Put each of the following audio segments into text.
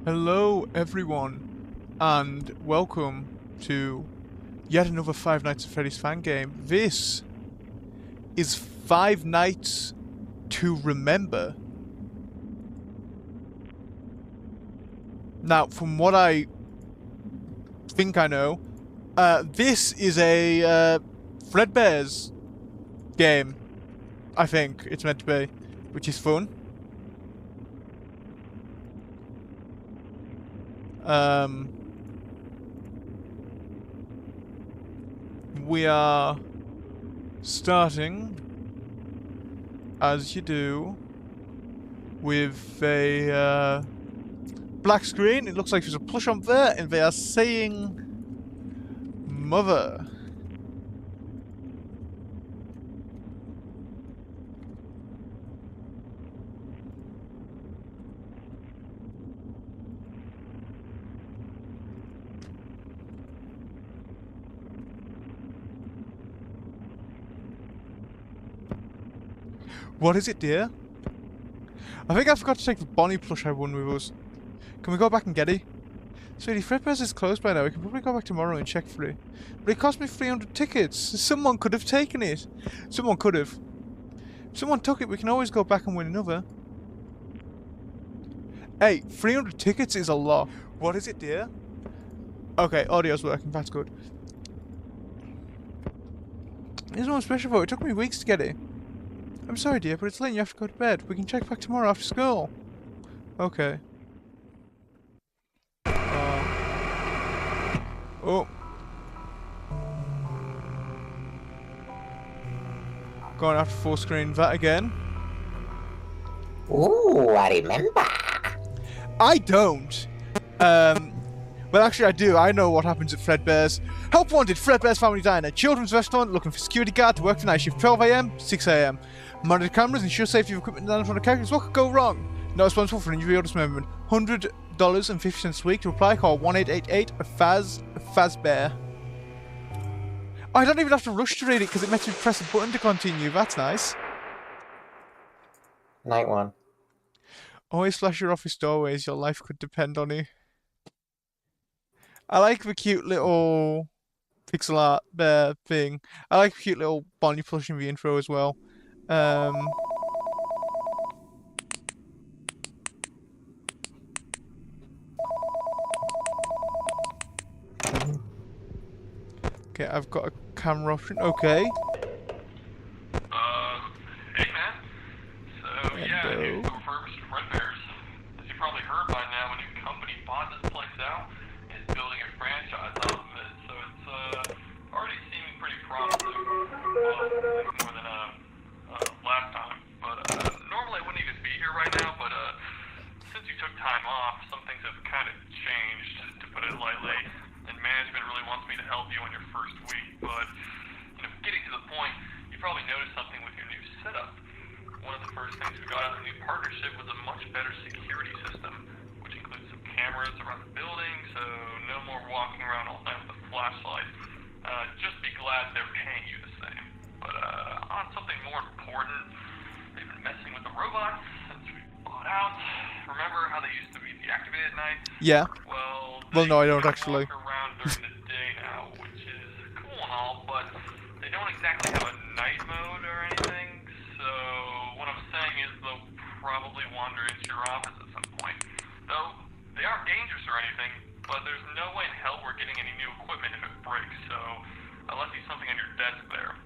Hello everyone, and welcome to yet another Five Nights at Freddy's fan game. This is Five Nights to Remember. Now, from what I think I know, this is a Fredbear's game, I think it's meant to be, which is fun. We are starting, as you do, with a black screen. It looks like there's a plush up there, and they are saying Mother. What is it, dear? I think I forgot to take the Bonnie plush I won with us. Can we go back and get it? Sweetie, Fredbear's is closed by now. We can probably go back tomorrow and check for it. But it cost me 300 tickets. Someone could have taken it. Someone could have. If someone took it, we can always go back and win another. Hey, 300 tickets is a lot. What is it, dear? Okay, audio's working. That's good. There's no one special for it. It took me weeks to get it. I'm sorry, dear, but it's late and you have to go to bed. We can check back tomorrow after school. Okay. Oh. Going after full screen that again. Ooh, I remember. I don't. Well, actually, I do. I know what happens at Fredbear's. Help wanted, Fredbear's Family Diner. Children's restaurant looking for security guard to work the night shift, 12 AM, 6 AM. Monitor cameras, ensure safety of equipment and front of characters. What could go wrong? Not responsible for injury or dismemberment. $100.50 a week to apply. Call 1-888-FAZBEAR. Oh, I don't even have to rush to read it because it makes me press a button to continue. That's nice. Night one. Always flash your office doorways. Your life could depend on it. I like the cute little pixel art bear thing. I like the cute little Bonnie plush in the intro as well. Okay, I've got a camera option. Okay. Hey man. So yeah, new refurbished Fredbear's. As you probably heard by now, a new company bought this place out and is building a franchise off of it. So it's already seeming pretty promising. Well, more than last time. But normally I wouldn't even be here right now. But since you took time off, some things have kind of changed, to put it lightly. And management really wants me to help you on your first week, but getting to the point, you probably noticed something with your new setup. One of the first things we got out of the new partnership was a much better security system, which includes some cameras around the building, so no more walking around all night with a flashlight. Just be glad they're paying you the same. But on something more important, they've been messing with the robots since we bought out. Remember how they used to be deactivated at night? Yeah. Well, no, I don't actually. Walk around during the day now, which is cool and all, but they don't exactly have a night mode or anything. So what I'm saying is they'll probably wander into your office at some point. Though they aren't dangerous or anything, but there's no way in hell we're getting any new equipment if it breaks. So I left you something on your desk there.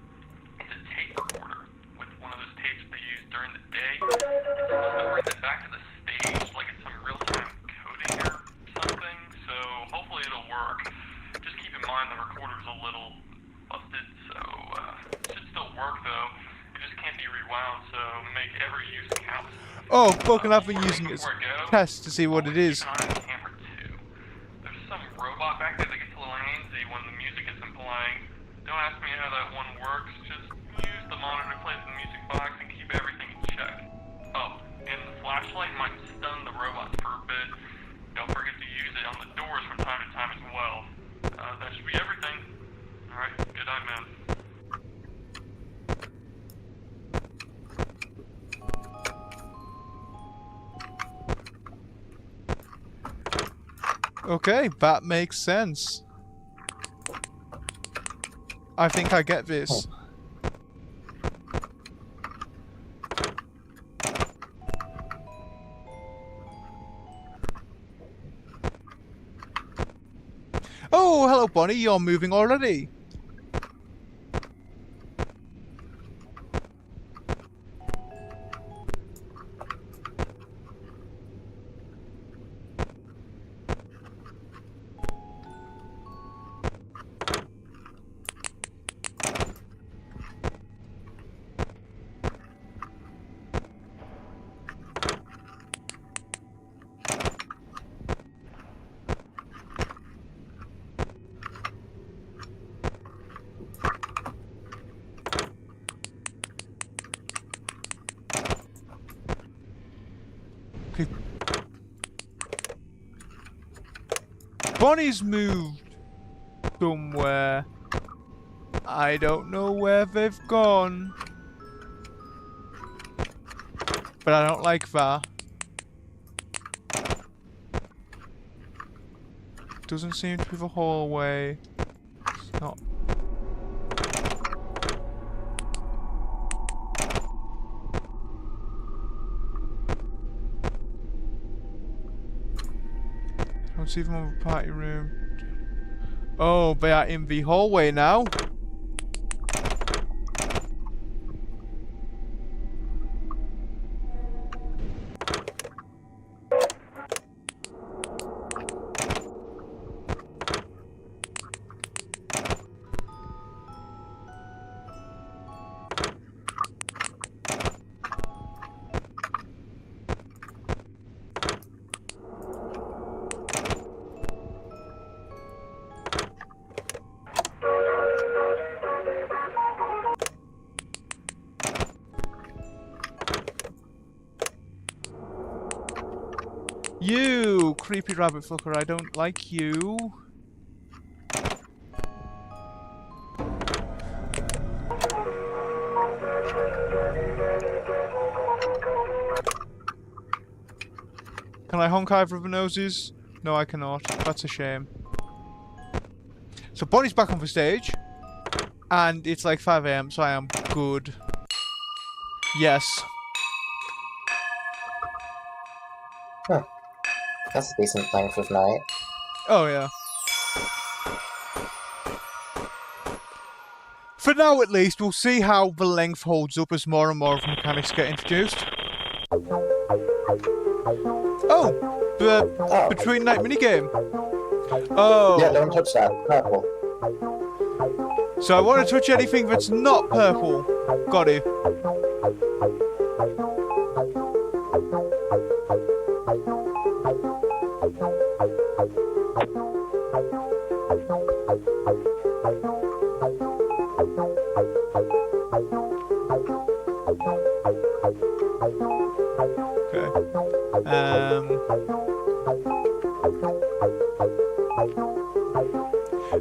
It's a tape recorder with one of those tapes they use during the day. It's supposed to bring it back to the stage like it's some real-time coding or something. So hopefully it'll work. Just keep in mind the recorder's a little busted, so it should still work though. It just can't be rewound, so make every use count. Oh, fucking I've been using it as a test to see what it is. There's some robot back there that gets a little handsy when the music isn't playing. Don't ask me how that one works, just use the monitor, play the music box, and keep everything in check. Oh, and the flashlight might stun the robots for a bit. Don't forget to use it on the doors from time to time as well. That should be everything. Alright, good night, man. Okay, that makes sense. I think I get this. Oh, hello Bonnie, you're moving already. Okay. Bonnie's moved somewhere. I don't know where they've gone. But I don't like that. Doesn't seem to be the hallway. It's not. I don't see them in the party room. Oh, they are in the hallway now. You, creepy rabbit fucker, I don't like you. Can I honk either of the noses? No, I cannot. That's a shame. So Bonnie's back on the stage. And it's like 5 AM, so I am good. Yes. Huh. That's a decent length of night. Oh, yeah. For now, at least, we'll see how the length holds up as more and more of the mechanics get introduced. Oh! The Between Night minigame. Oh. Yeah, don't touch that. Purple. So I want to touch anything that's not purple. Got it.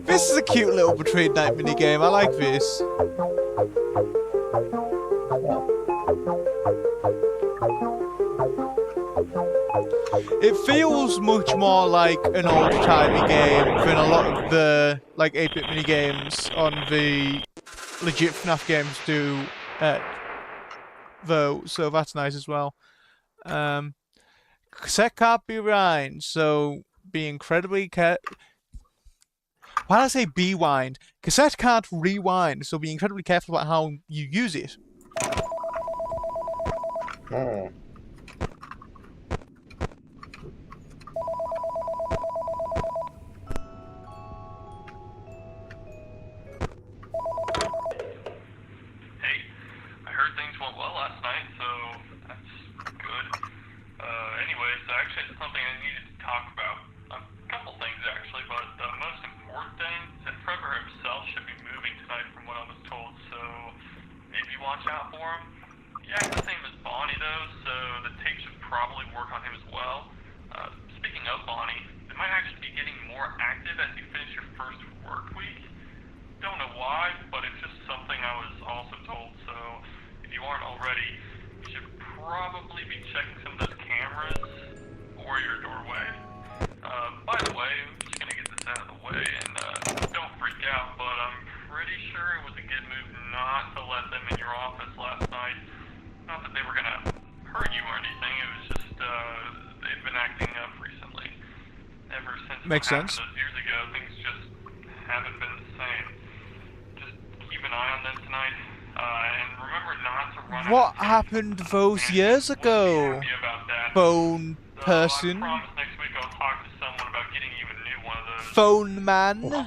This is a cute little Between Night minigame. I like this. It feels much more like an old-timey game than a lot of the like 8-bit minigames on the legit FNAF games do, though. So that's nice as well. Cassette can't be rewind, so be incredibly why did I say be-wind? Cassette can't rewind, so be incredibly careful about how you use it. Hmm. Hey, I heard things went well last night, so that's good. Anyways, I actually had something I needed to talk about. A couple things, actually, but the most important thing is that Trevor himself should be moving tonight from what I was told, so maybe watch out for him. He acts the same as Bonnie, though, so the tape should probably work on him as well. Speaking of Bonnie, they might actually be getting more active as you finish your first work week. Don't know why, but it's just something I was also told, so if you aren't already, you should probably be checking some of those cameras or your doorway. By the way, Makes what happened sense. those years ago. Things just haven't been the same. Just keep an eye on them tonight, and remember not to run out What of tape. happened those And years wouldn't be ago? happy about that. Phone So I person? promise next week I'll talk to someone about getting you a new one of those. Phone man? Also,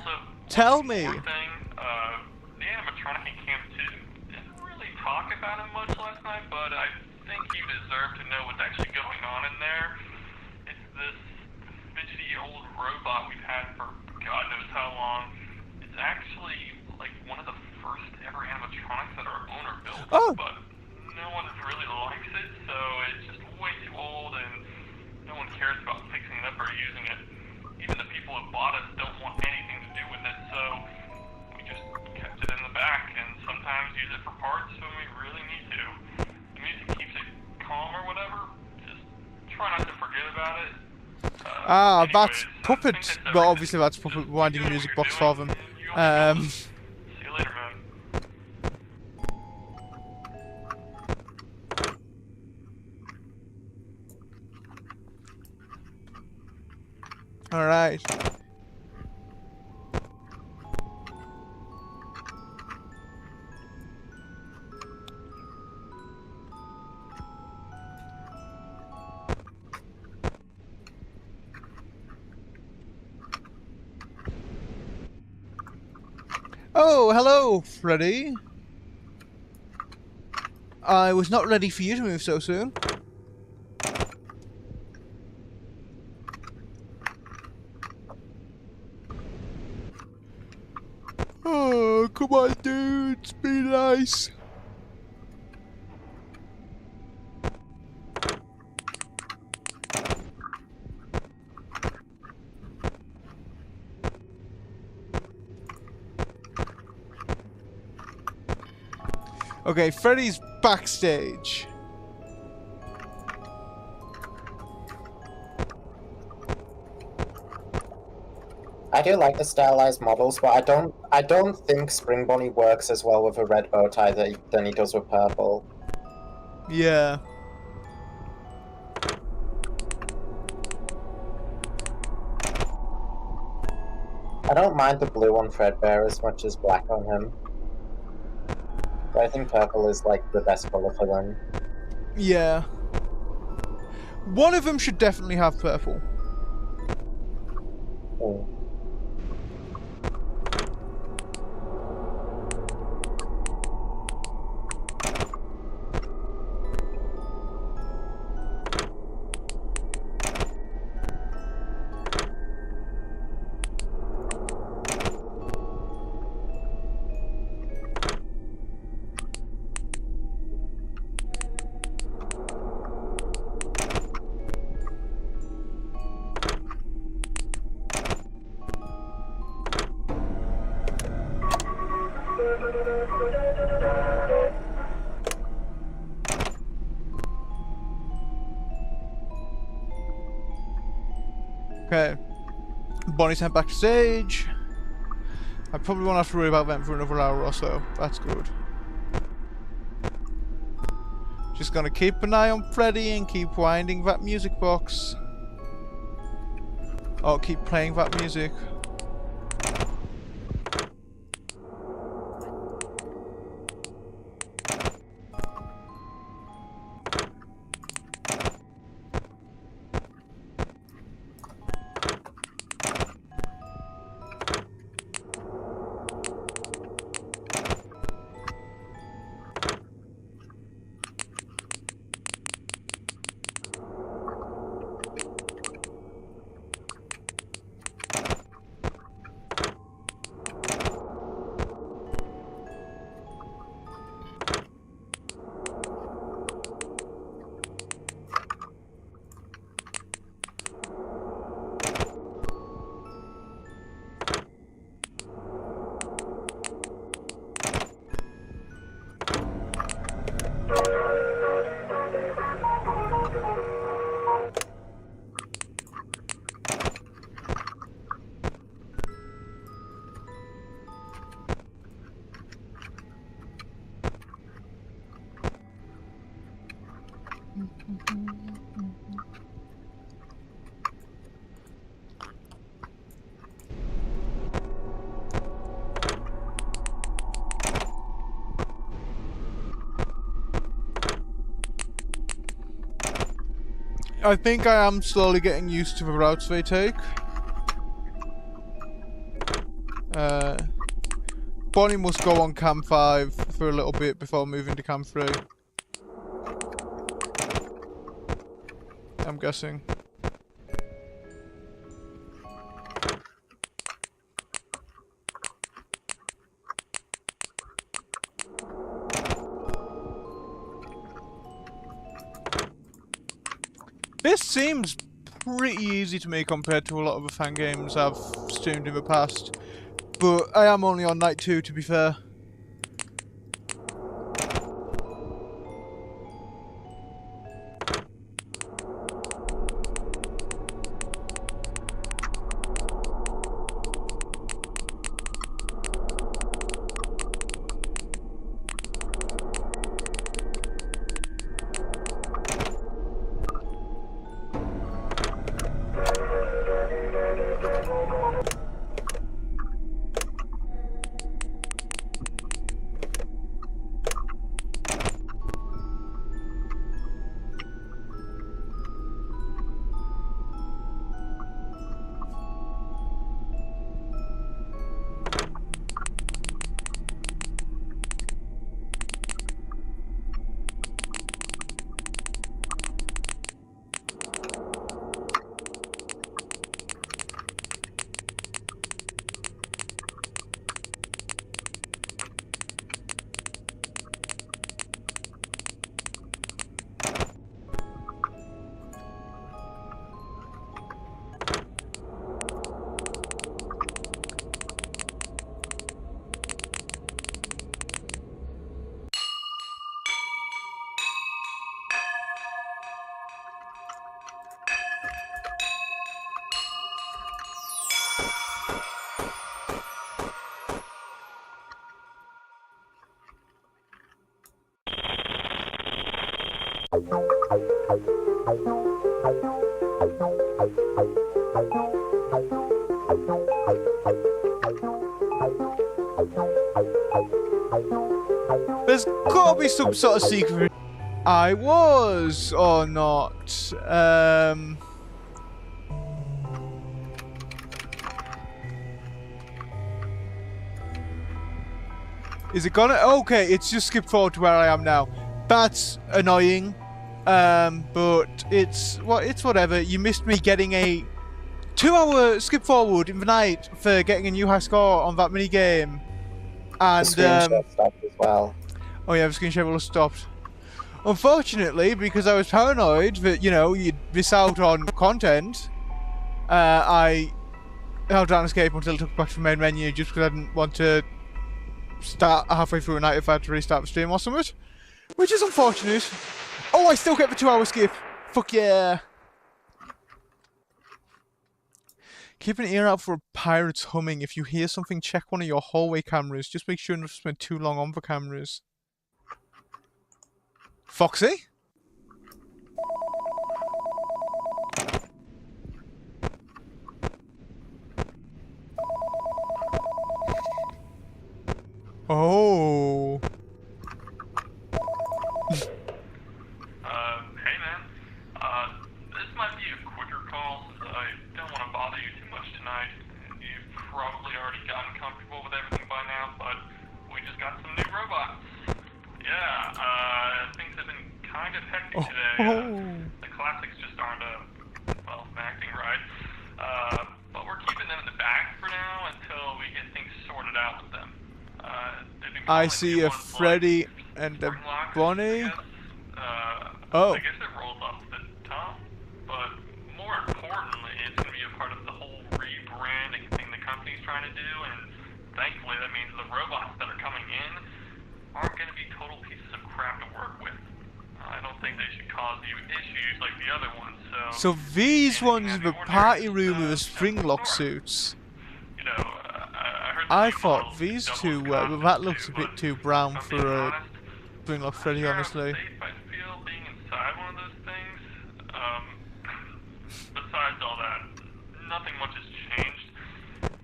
Tell one me. more thing, the animatronic in Camp 2 didn't really talk about him much last night, but I think you deserve to know what's actually going on in there. It's this fidgety old robot we've had for God knows how long. It's actually like one of the first ever animatronics that our owner built, Oh. but no one really likes it, so it's just way too old and no one cares about fixing it up or using it. Even the people who bought us don't want anything to do with it, so we just kept it in the back and sometimes use it for parts when we really need to. The music keeps it calm or whatever. Just try not to forget about it. That's Anyways, I Puppet. think that's Well, everything. obviously that's Puppet Just winding a keep doing music what box you're for them. doing, and you'll be golden. See you later, man. Alright. Oh, hello, Freddy. I was not ready for you to move so soon. Oh, come on, dudes, be nice. Okay, Freddy's backstage. I do like the stylized models, but I don't think Spring Bonnie works as well with a red bow tie than he does with purple. Yeah. I don't mind the blue on Fredbear as much as black on him. But I think purple is like the best color for them. Yeah. One of them should definitely have purple. Hmm. Okay. Bonnie's sent backstage. I probably won't have to worry about them for another hour or so. That's good. Just gonna keep an eye on Freddy and keep winding that music box. Oh, keep playing that music. I think I am slowly getting used to the routes they take. Bonnie must go on Cam 5 for a little bit before moving to Cam 3. I'm guessing. This seems pretty easy to me compared to a lot of the fan games I've streamed in the past. But I am only on night 2, to be fair. There's gotta be some sort of secret. I was or not. Is it gonna? Okay, it's just skipped forward to where I am now. That's annoying. But it's whatever. You missed me getting a 2-hour skip forward in the night for getting a new high score on that mini game. And The screenshot stopped as well. oh yeah, the screen share will have stopped. Unfortunately, because I was paranoid that, you know, you'd miss out on content, I held down escape until I took back to the main menu just because I didn't want to start halfway through a night if I had to restart the stream or something. Which is unfortunate. Oh, I still get the 2-hour skip. Fuck yeah. Keep an ear out for pirates humming. If you hear something, check one of your hallway cameras. Just make sure not to spend too long on the cameras. Foxy? Oh. Hey man. This might be a quicker call since I don't want to bother you too much tonight. You've probably already gotten comfortable with everything by now, but we just got some new robots. Yeah, things have been kind of hectic today. The classics just aren't, well, acting right. But we're keeping them in the bag for now until we get things sorted out with them. I see a Freddy and a Bonnie. Oh. I guess it rolls off the tongue, but more importantly, it's going to be a part of the whole rebranding thing the company's trying to do, and thankfully that means the robots that are coming in aren't going to be total pieces of crap to work with. I don't think they should cause you issues like the other ones, So these ones in the party room with the string lock suits. You know, I heard I thought these two were, but that looks a bit too brown for a string lock Freddy, honestly. I feel being inside one of those things. Besides all that, nothing much has changed.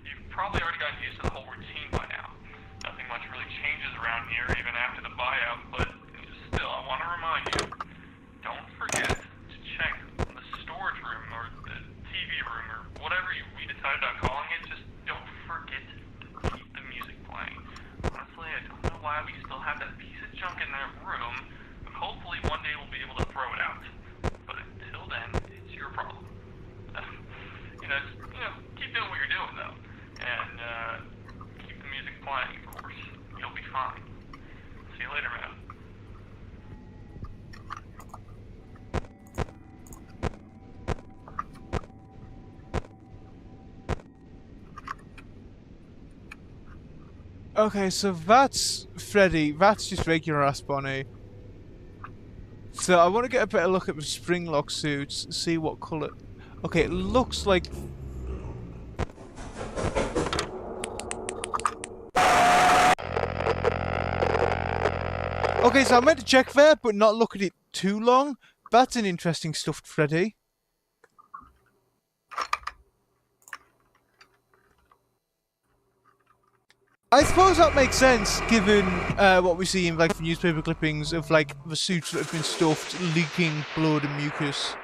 You've probably already gotten used to the whole routine by now. Nothing much really changes around here, even after the buyout, but still, I want to remind you, don't forget to check the Okay, so that's Freddy. That's just regular ass Bonnie. So I want to get a better look at the Springlock suits, see what colour. Okay, it looks like. Okay, so I meant to check there, but not look at it too long. That's an interesting stuffed Freddy. I suppose that makes sense, given what we see in like the newspaper clippings of like the suits that have been stuffed, leaking blood and mucus.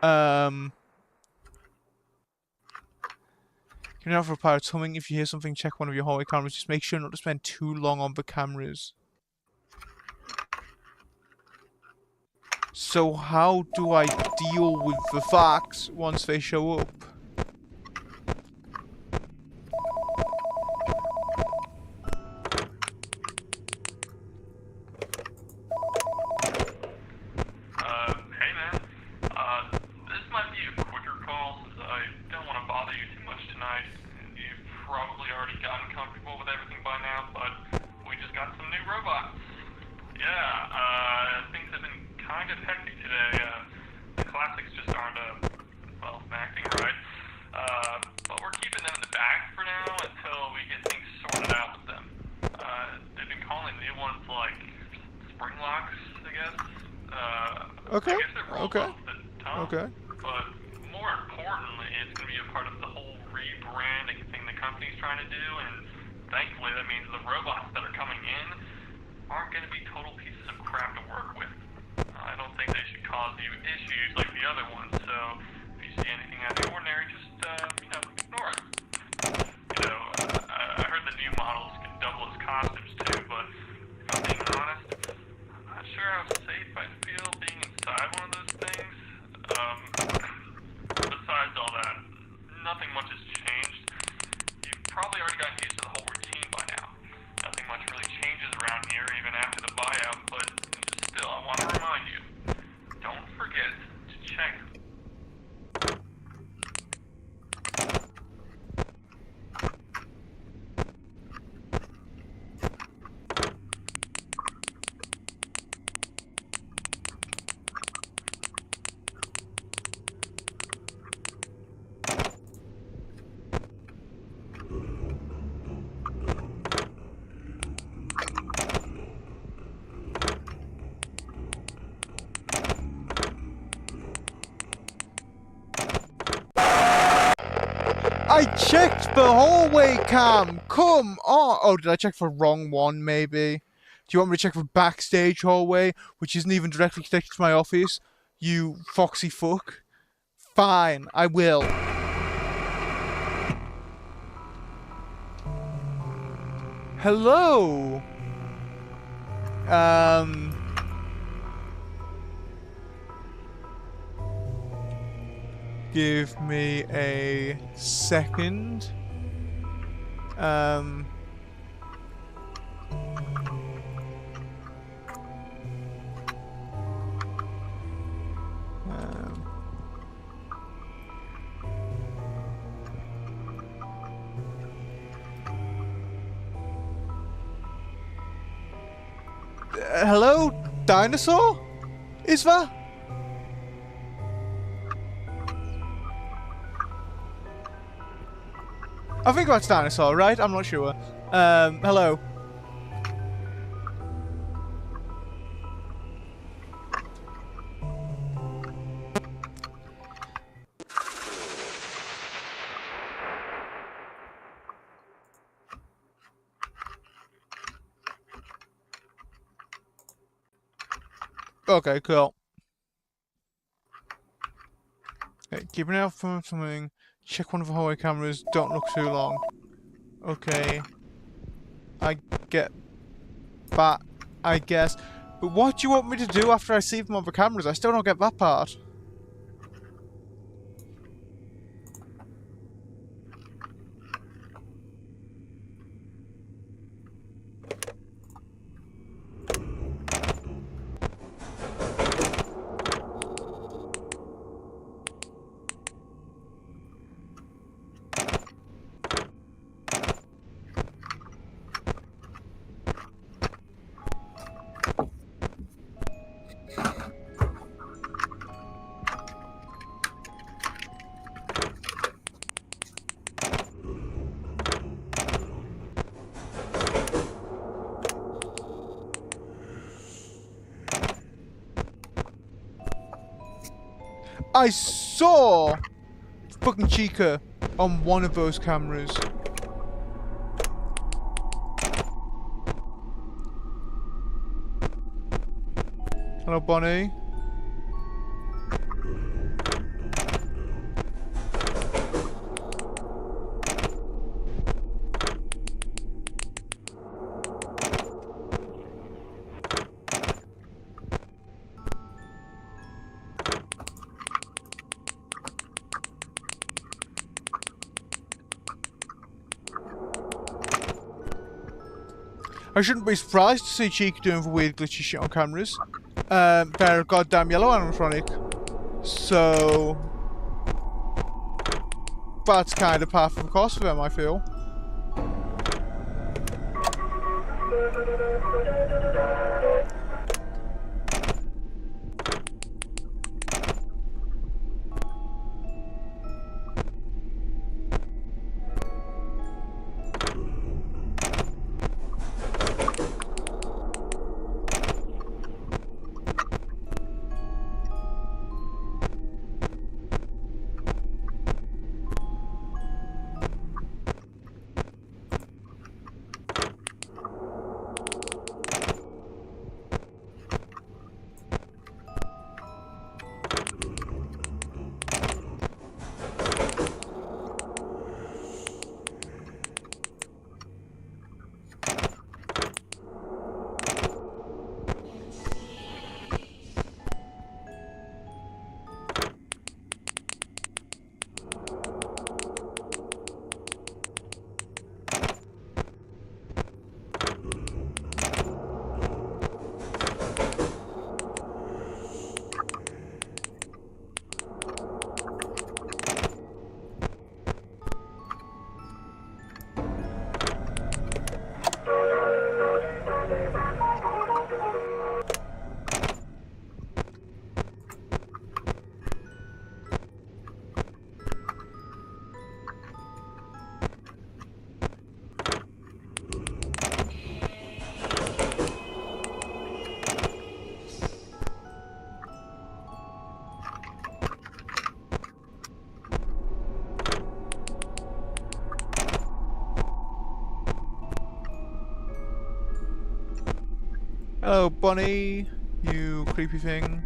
You know, for pirates humming, if you hear something, check one of your hallway cameras. Just make sure not to spend too long on the cameras. So how do I deal with the facts once they show up? Hey man. This might be a quicker call since I don't want to bother you too much tonight. You've probably already gotten comfortable with everything by now, but we just got some new robots. Yeah, things have been kind of hectic today. The classics just aren't, well, acting right. But we're keeping them in the bag for now until we get things sorted out with them. They've been calling new ones like Springlocks, I guess. Okay. I guess it rolls Okay. off the tongue. Okay. But more importantly, it's going to be a part of the whole rebranding thing the company's trying to do, and thankfully that means the robots that are coming in aren't going to be total pieces of crap to work with. I don't think they should cause you issues like the other ones, so if you see anything out of the ordinary, just, ignore it. I heard the new models can double as costumes too, but if I'm being honest, I'm not sure how safe I feel being inside one of those things. Besides all that, nothing much has changed. You've probably already gotten used to the whole routine by now. Nothing much really changes around here even after the buyout, but still, I want to remind you, don't forget to check. I checked the hallway cam! Come on! Oh, did I check the wrong one, maybe? Do you want me to check the backstage hallway, which isn't even directly connected to my office? You foxy fuck. Fine, I will. Hello? Give me a second. Hello? Dinosaur? Is there? I think that's Dinosaur, right? I'm not sure. Hello. Okay, cool. Okay, keep an eye out for something. Check one of the hallway cameras. Don't look too long. Okay. I get that, I guess. But what do you want me to do after I see them on the cameras? I still don't get that part. I saw fucking Chica on one of those cameras. Hello, Bonnie. I shouldn't be surprised to see Chica doing the weird glitchy shit on cameras. They're a goddamn yellow animatronic. So that's kind of part of the cost for them, I feel. Hello, Bonnie, you creepy thing.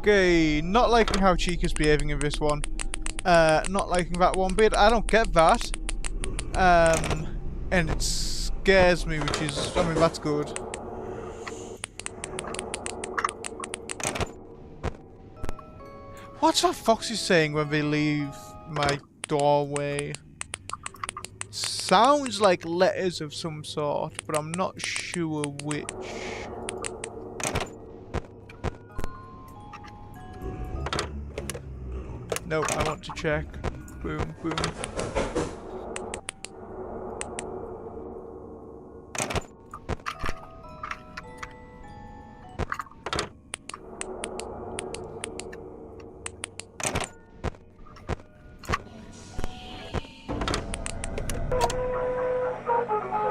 Okay, not liking how Chica's behaving in this one. Not liking that one bit. I don't get that. And it scares me, which is, I mean, that's good. What's that foxy saying when they leave my doorway? Sounds like letters of some sort, but I'm not sure which. No, I want to check. Boom, boom.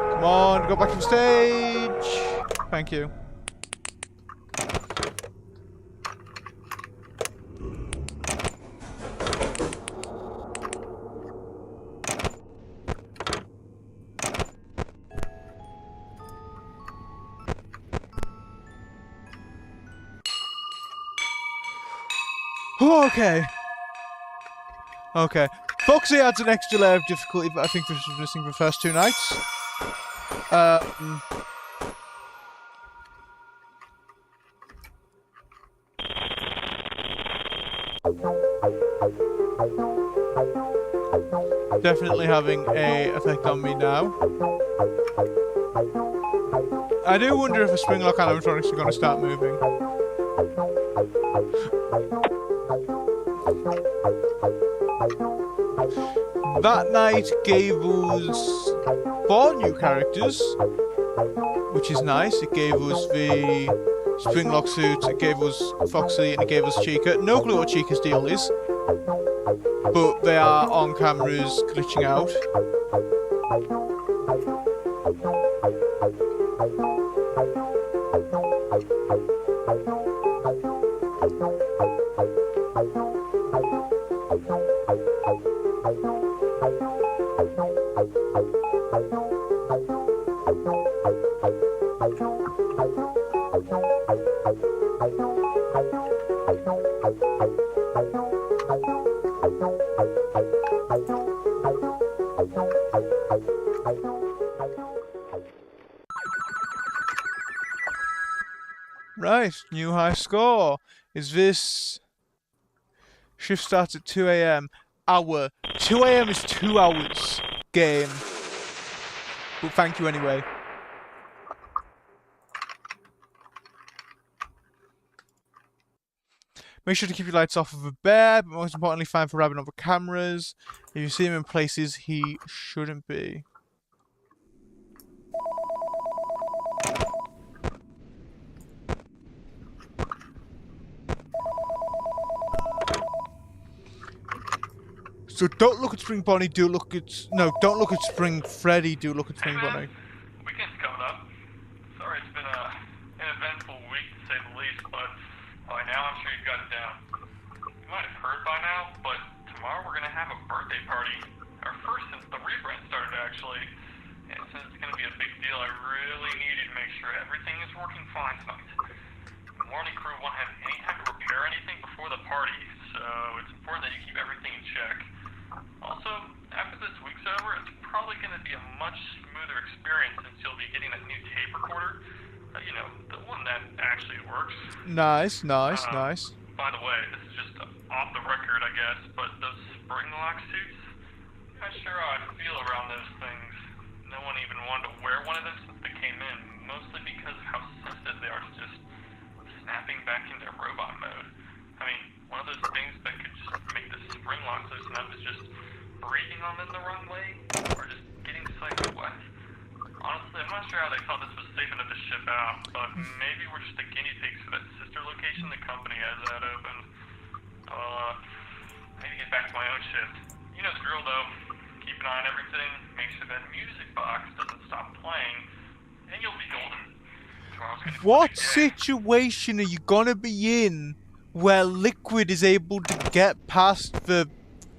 Come on, go back to the stage. Thank you. Okay. Okay. Foxy adds an extra layer of difficulty, but I think this was missing for the first 2 nights. Definitely having a effect on me now. I do wonder if the Springlock animatronics are going to start moving. That night gave us 4 new characters, which is nice. It gave us the Springlock suit, it gave us Foxy, and it gave us Chica. No clue what Chica's deal is, but they are on cameras glitching out. Right, new high score. Is this... Shift starts at 2 AM. Hour. 2 AM is 2 hours. Game. But thank you anyway. Make sure to keep your lights off of a bear, but most importantly, find for Rabbit on the cameras. If you see him in places he shouldn't be. So don't look at Spring Bonnie, do look at... No, don't look at Spring Freddy, do look at Spring Bonnie. Weekend's coming up. Sorry it's been an eventful week to say the least, but by now I'm sure you've got it down. You might have heard by now, but tomorrow we're going to have a birthday party. Our first since the rebrand started, actually. And since it's going to be a big deal, I really needed to make sure everything is working fine tonight. The morning crew won't have any time to repair anything before the party, so it's important that you keep everything in check. Also, after this week's over, it's probably going to be a much smoother experience since you'll be getting that new tape recorder. You know, the one that actually works. Nice. By the way, this is just off the record, I guess, but those Springlock suits, I'm not sure how I feel around those things. No one even wanted to wear one of them since they came in, mostly because of how sensitive they are to just snapping back into robot mode. I mean, one of those things that could just make the Springlock loosen up is just breathing on them the wrong way, or just getting slightly wet. Honestly, I'm not sure how they thought this was safe enough to ship out, but maybe we're just the guinea pigs for that sister location the company has that open. Maybe get back to my own shift. You know the drill though. Keep an eye on everything, make sure that music box doesn't stop playing, and you'll be golden. What situation are you gonna be in where Liquid is able to get past the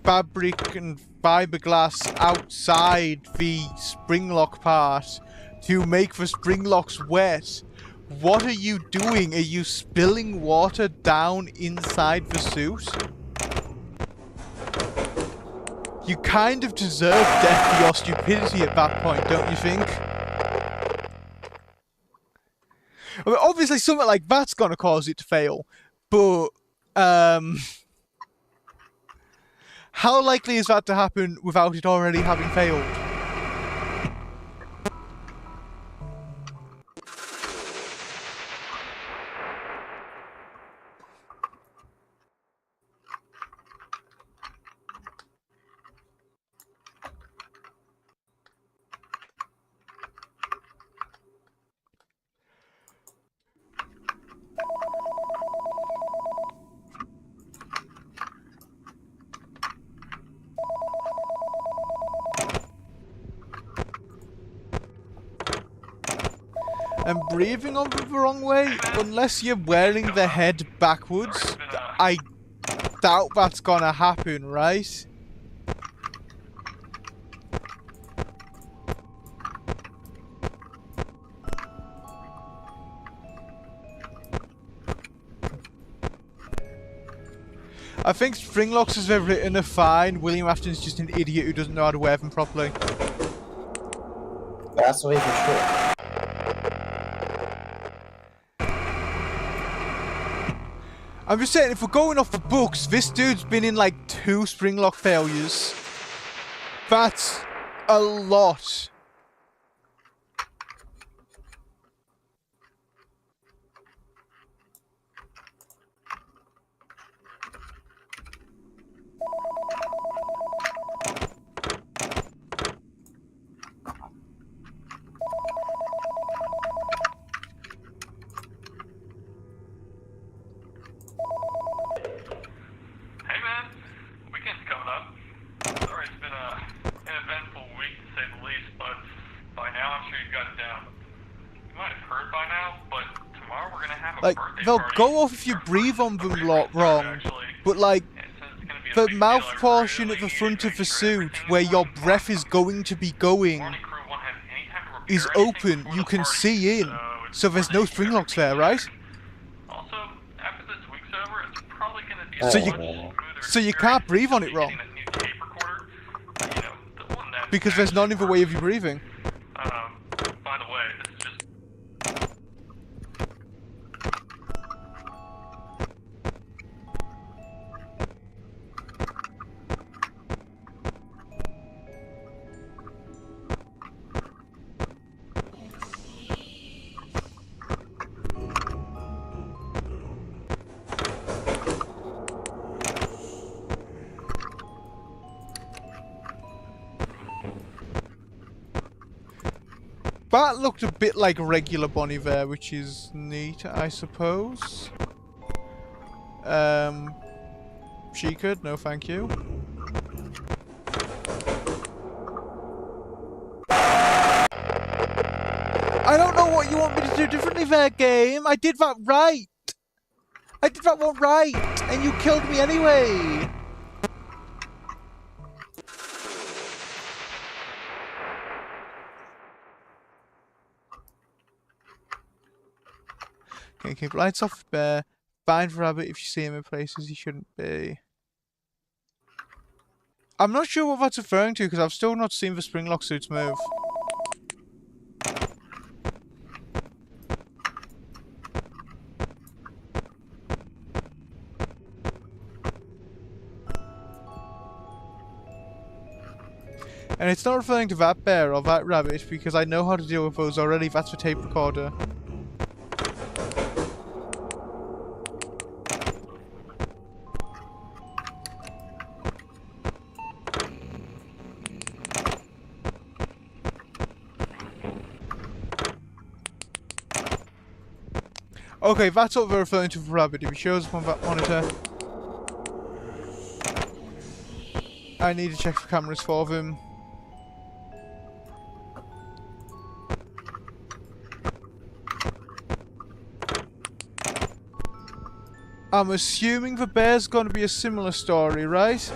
fabric and fiberglass outside the Springlock part to make the Springlocks wet? What are you doing? Are you spilling water down inside the suit? You kind of deserve death for your stupidity at that point, don't you think? I mean, obviously something like that's gonna cause it to fail, but how likely is that to happen without it already having failed? And breathing on the wrong way, unless you're wearing the head backwards, I doubt that's gonna happen, right? I think Springlocks as they're written are fine. William Afton's just an idiot who doesn't know how to wear them properly. That's not even true. I'm just saying, if we're going off the books, this dude's been in like 2 Springlock failures. That's a lot. Hey man, weekend's coming up. Sorry, it's been an eventful week to say the least, but by now I'm sure you've got it down. You might have heard by now, but tomorrow we're gonna have a Like, birthday they'll party. go off if you breathe on them wrong, but like, And since it's gonna be a the big mouth deal, I portion at really the need front to of the make sure suit, everything where is your going breath is fine. going to be going, Morning crew won't have any time to is repair anything open. before You the can party, see in. it's So there's no important Springlocks that there, right? Also, after this week's over, it's probably gonna be So a you- much smoother so you experience can't breathe on it getting wrong. that new tape recorder. You know, the one that Because there's none in the way of you breathing. by the way, this is just That looked a bit like regular Bon Iver, which is neat, I suppose. She could, no thank you. I don't know what you want me to do differently there, game. I did that right. I did that one right, and you killed me anyway. Okay, keep lights off bear. Find rabbit if you see him in places he shouldn't be. I'm not sure what that's referring to because I've still not seen the Springlock suits move. And it's not referring to that bear or that rabbit because I know how to deal with those already. That's the tape recorder. Okay, that's what we're referring to for rabbit. If he shows up on that monitor, I need to check the cameras for them. I'm assuming the bear's going to be a similar story, right?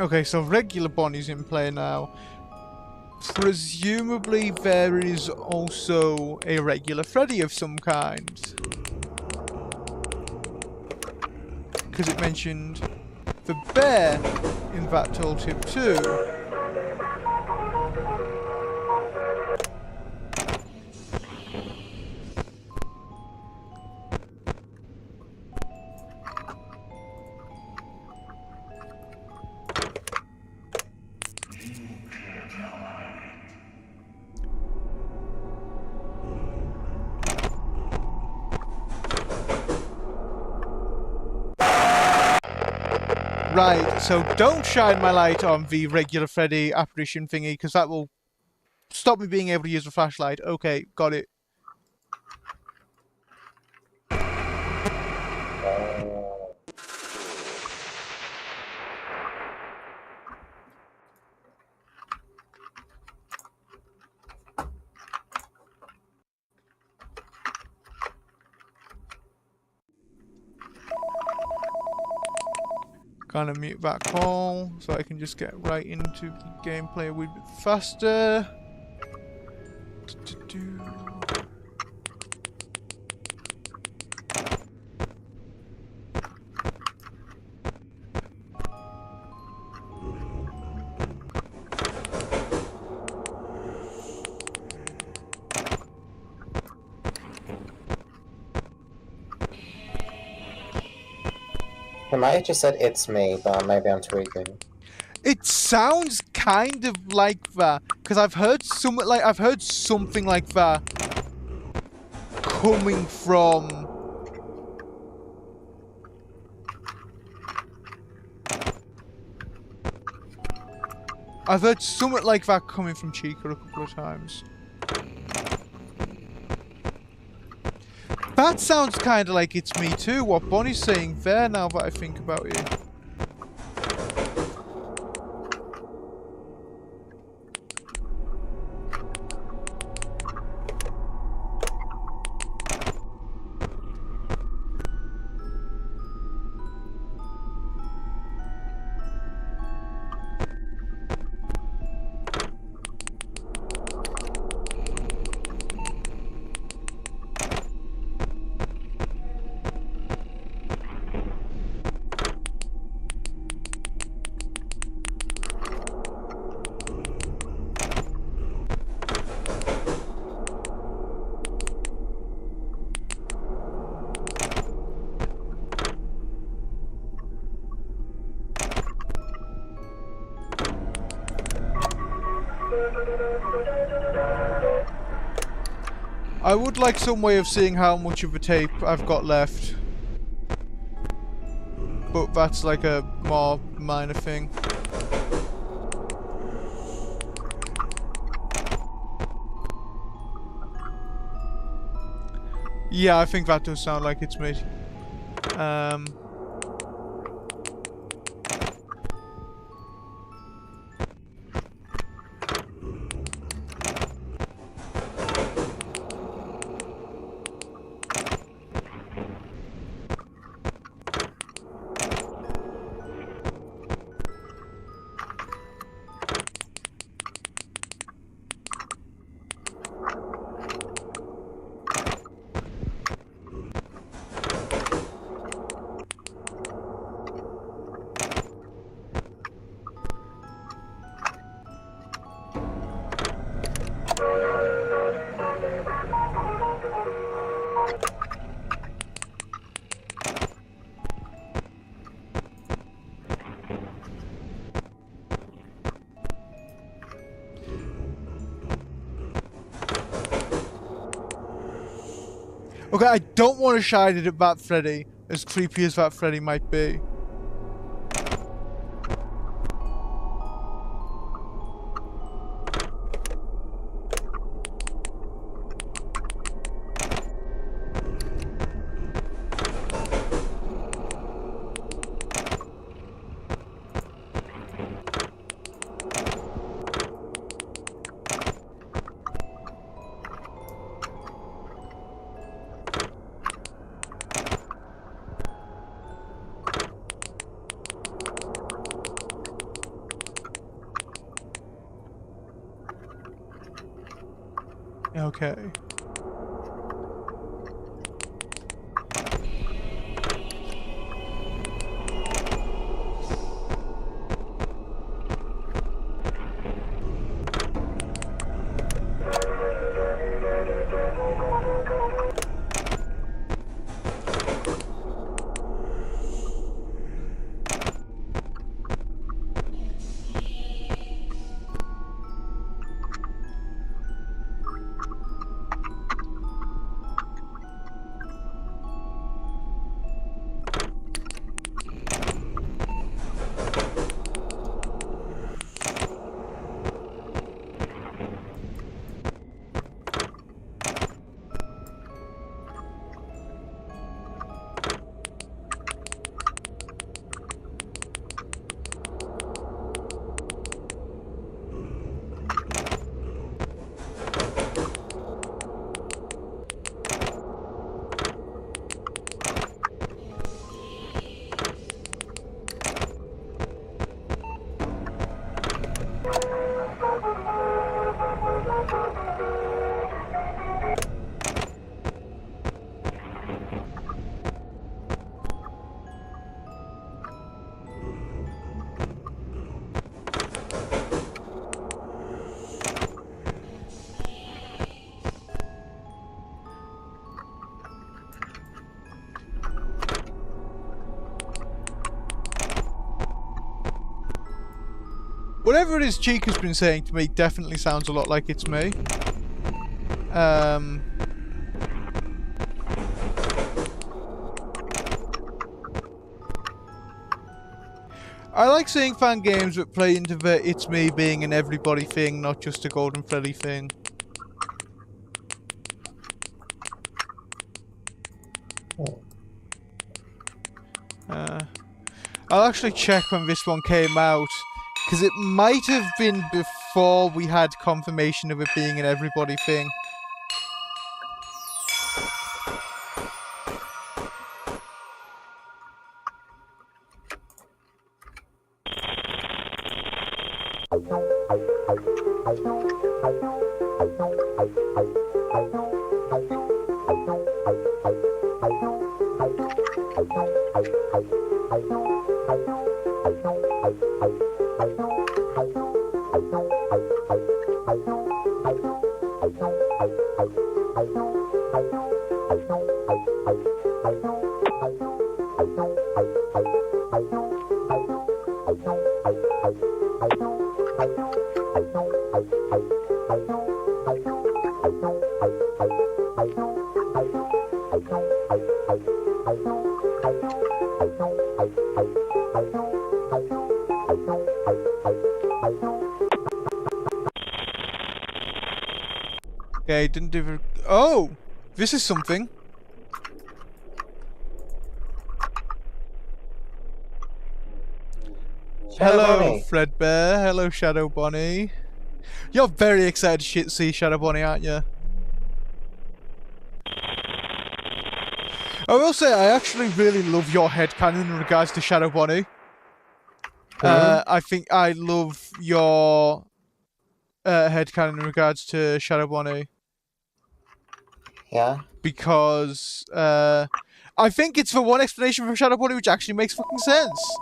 Okay, so regular Bonnie's in play now. Presumably there is also a regular Freddy of some kind. Because it mentioned the bear in that tooltip too. Right, so don't shine my light on the regular Freddy apparition thingy, because that will stop me being able to use the flashlight. Okay, got it. Gonna mute that call so I can just get right into the gameplay a wee bit faster. It might have just said it's me, but maybe I'm tweaking. It sounds kind of like that because I've heard something like that coming from. I've heard something like that coming from Chica a couple of times. That sounds kind of like it's me too, what Bonnie's saying there now that I think about it. I would like some way of seeing how much of a tape I've got left. But that's like a more minor thing. Yeah, I think that does sound like it's me. Okay, I don't want to shine it at that Freddy, as creepy as that Freddy might be. Okay. Whatever it is Chica's been saying to me definitely sounds a lot like it's me. I like seeing fan games that play into the it's me being an everybody thing, not just a Golden Freddy thing. I'll actually check when this one came out, because it might have been before we had confirmation of it being an everybody thing. Okay, didn't do. Oh, this is something. Hello, Bonnie. Fredbear. Hello, Shadow Bonnie. You're very excited to see Shadow Bonnie, aren't you? I will say, I actually really love your headcanon in regards to Shadow Bonnie. I think I love your headcanon in regards to Shadow Bonnie. Yeah? Because I think it's the one explanation for Shadow Bonnie which actually makes fucking sense.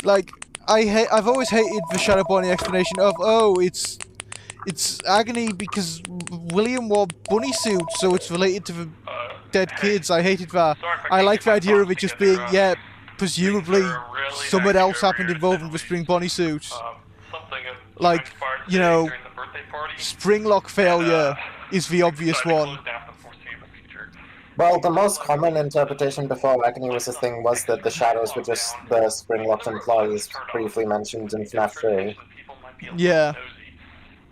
Like, I've always hated the Shadow Bonnie explanation of, oh, it's agony because William wore bunny suits, so it's related to the dead kids. I hated that. I like the idea of it just being, yeah, presumably something else happened involving the spring bunny suit. Like, you know, Springlock failure is the obvious one. Well, the most common interpretation before Agony was a thing was that the shadows were just the Springlock employees briefly mentioned in FNAF 3. Yeah.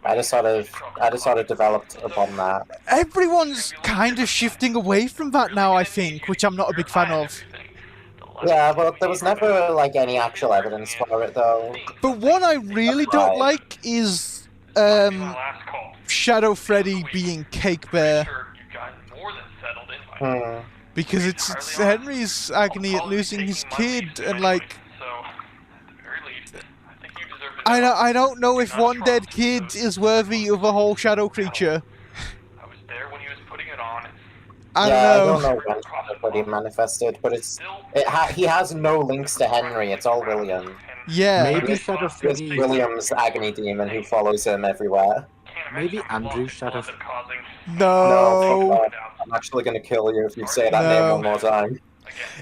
I just sort of developed upon that. Everyone's kind of shifting away from that now, I think, which I'm not a big fan of. Yeah, but there was never, like, any actual evidence for it, though. But one I really don't like is Shadow Freddy being Cake Bear. Because it's Henry's agony at losing his kid, and like, I don't know if one dead kid is worthy of a whole shadow creature. I was there when he was putting it on. I I don't don't know. know when Shadow he manifested, but he has no links to Henry. It's all William. Yeah. Maybe Shadow It's Freddy. William's agony demon who follows him everywhere. Maybe Andrew Shadow. No. Fuck off. I'm actually gonna kill you if you say that name one more time.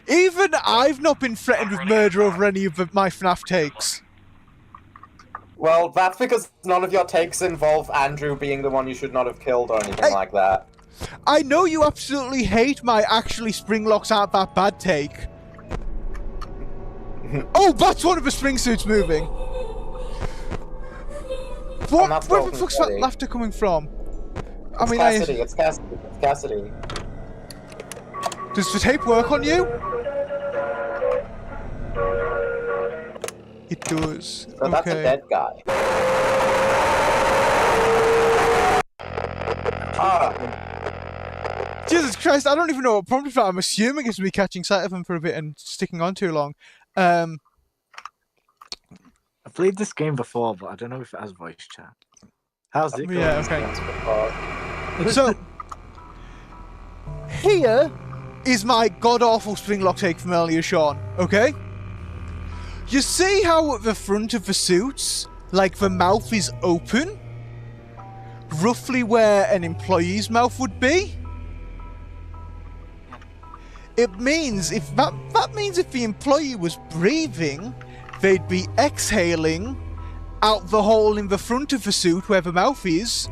Even I've not been threatened with murder over any of my FNAF takes. Well, that's because none of your takes involve Andrew being the one you should not have killed or anything like that. I know you absolutely hate my actually Springlocks aren't that bad take. Oh, that's one of the spring suits moving. Where the fuck's that laughter coming from? I mean, Cassidy, it's Cassidy. It's Cassidy. Does the tape work on you? It does. So that's a dead guy. Jesus Christ, I don't even know what prompted that. I'm assuming it's me catching sight of him for a bit and sticking on too long. I've played this game before, but I don't know if it has voice chat. How's it going? Yeah, okay. So, here is my god-awful Springlock take from earlier, Sean, okay? You see how at the front of the suits, like the mouth is open? Roughly where an employee's mouth would be? It means if that means if the employee was breathing, they'd be exhaling out the hole in the front of the suit where the mouth is,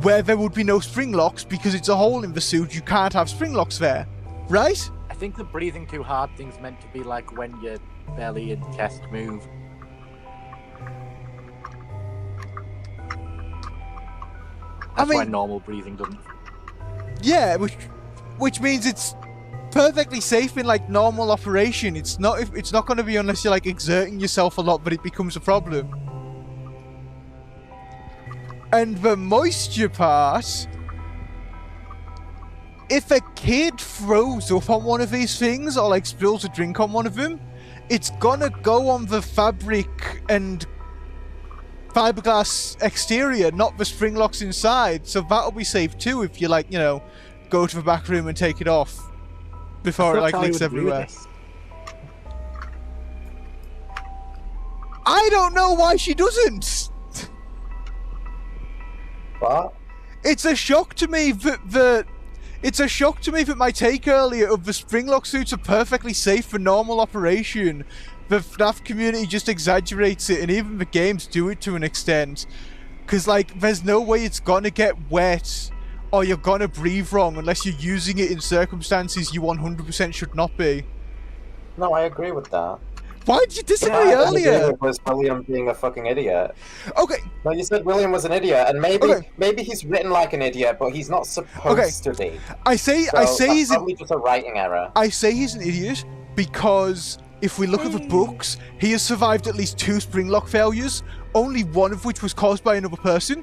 where there would be no spring locks because it's a hole in the suit. You can't have spring locks there, right? I think the breathing too hard thing's meant to be like when your belly and chest move. That's why normal breathing doesn't. Yeah, which means it's perfectly safe in like normal operation. It's not going to be unless you're like exerting yourself a lot, but it becomes a problem. And the moisture part, if a kid throws up on one of these things or like spills a drink on one of them, it's gonna go on the fabric and fiberglass exterior, not the spring locks inside. So that'll be safe too if you like, you know, go to the back room and take it off before it like leaks everywhere. I don't know why she doesn't. What? It's a shock to me that my take earlier of the Springlock suits are perfectly safe for normal operation. The FNAF community just exaggerates it, and even the games do it to an extent. Because, like, there's no way it's gonna get wet or you're gonna breathe wrong unless you're using it in circumstances you 100% should not be. No, I agree with that. Why did you disagree earlier? It was William being a fucking idiot. Okay. No, you said William was an idiot, and maybe he's written like an idiot, but he's not supposed to be. I say he's probably just a writing error. I say he's an idiot because if we look at the books, he has survived at least 2 Springlock failures, only one of which was caused by another person.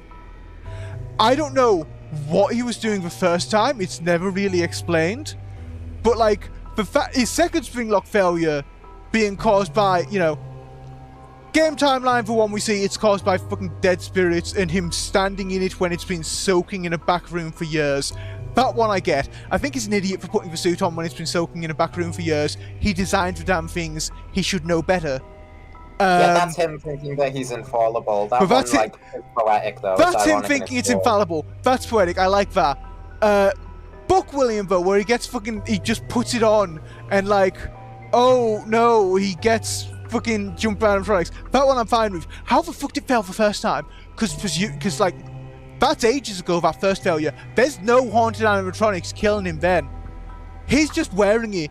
I don't know what he was doing the first time. It's never really explained. But like his second Springlock failure being caused by, you know, game timeline for one we see, it's caused by fucking dead spirits and him standing in it when it's been soaking in a back room for years. That one I get. I think he's an idiot for putting the suit on when it's been soaking in a back room for years. He designed the damn things. He should know better. Yeah, that's him thinking that he's infallible. That one, like, is poetic, though. That's him thinking it's infallible. That's poetic. I like that. Buck William, though, where he just puts it on and, like, oh no, he gets fucking jump animatronics. That one I'm fine with. How the fuck did it fail the first time? Because like, that's ages ago, that first failure. There's no haunted animatronics killing him then. He's just wearing it,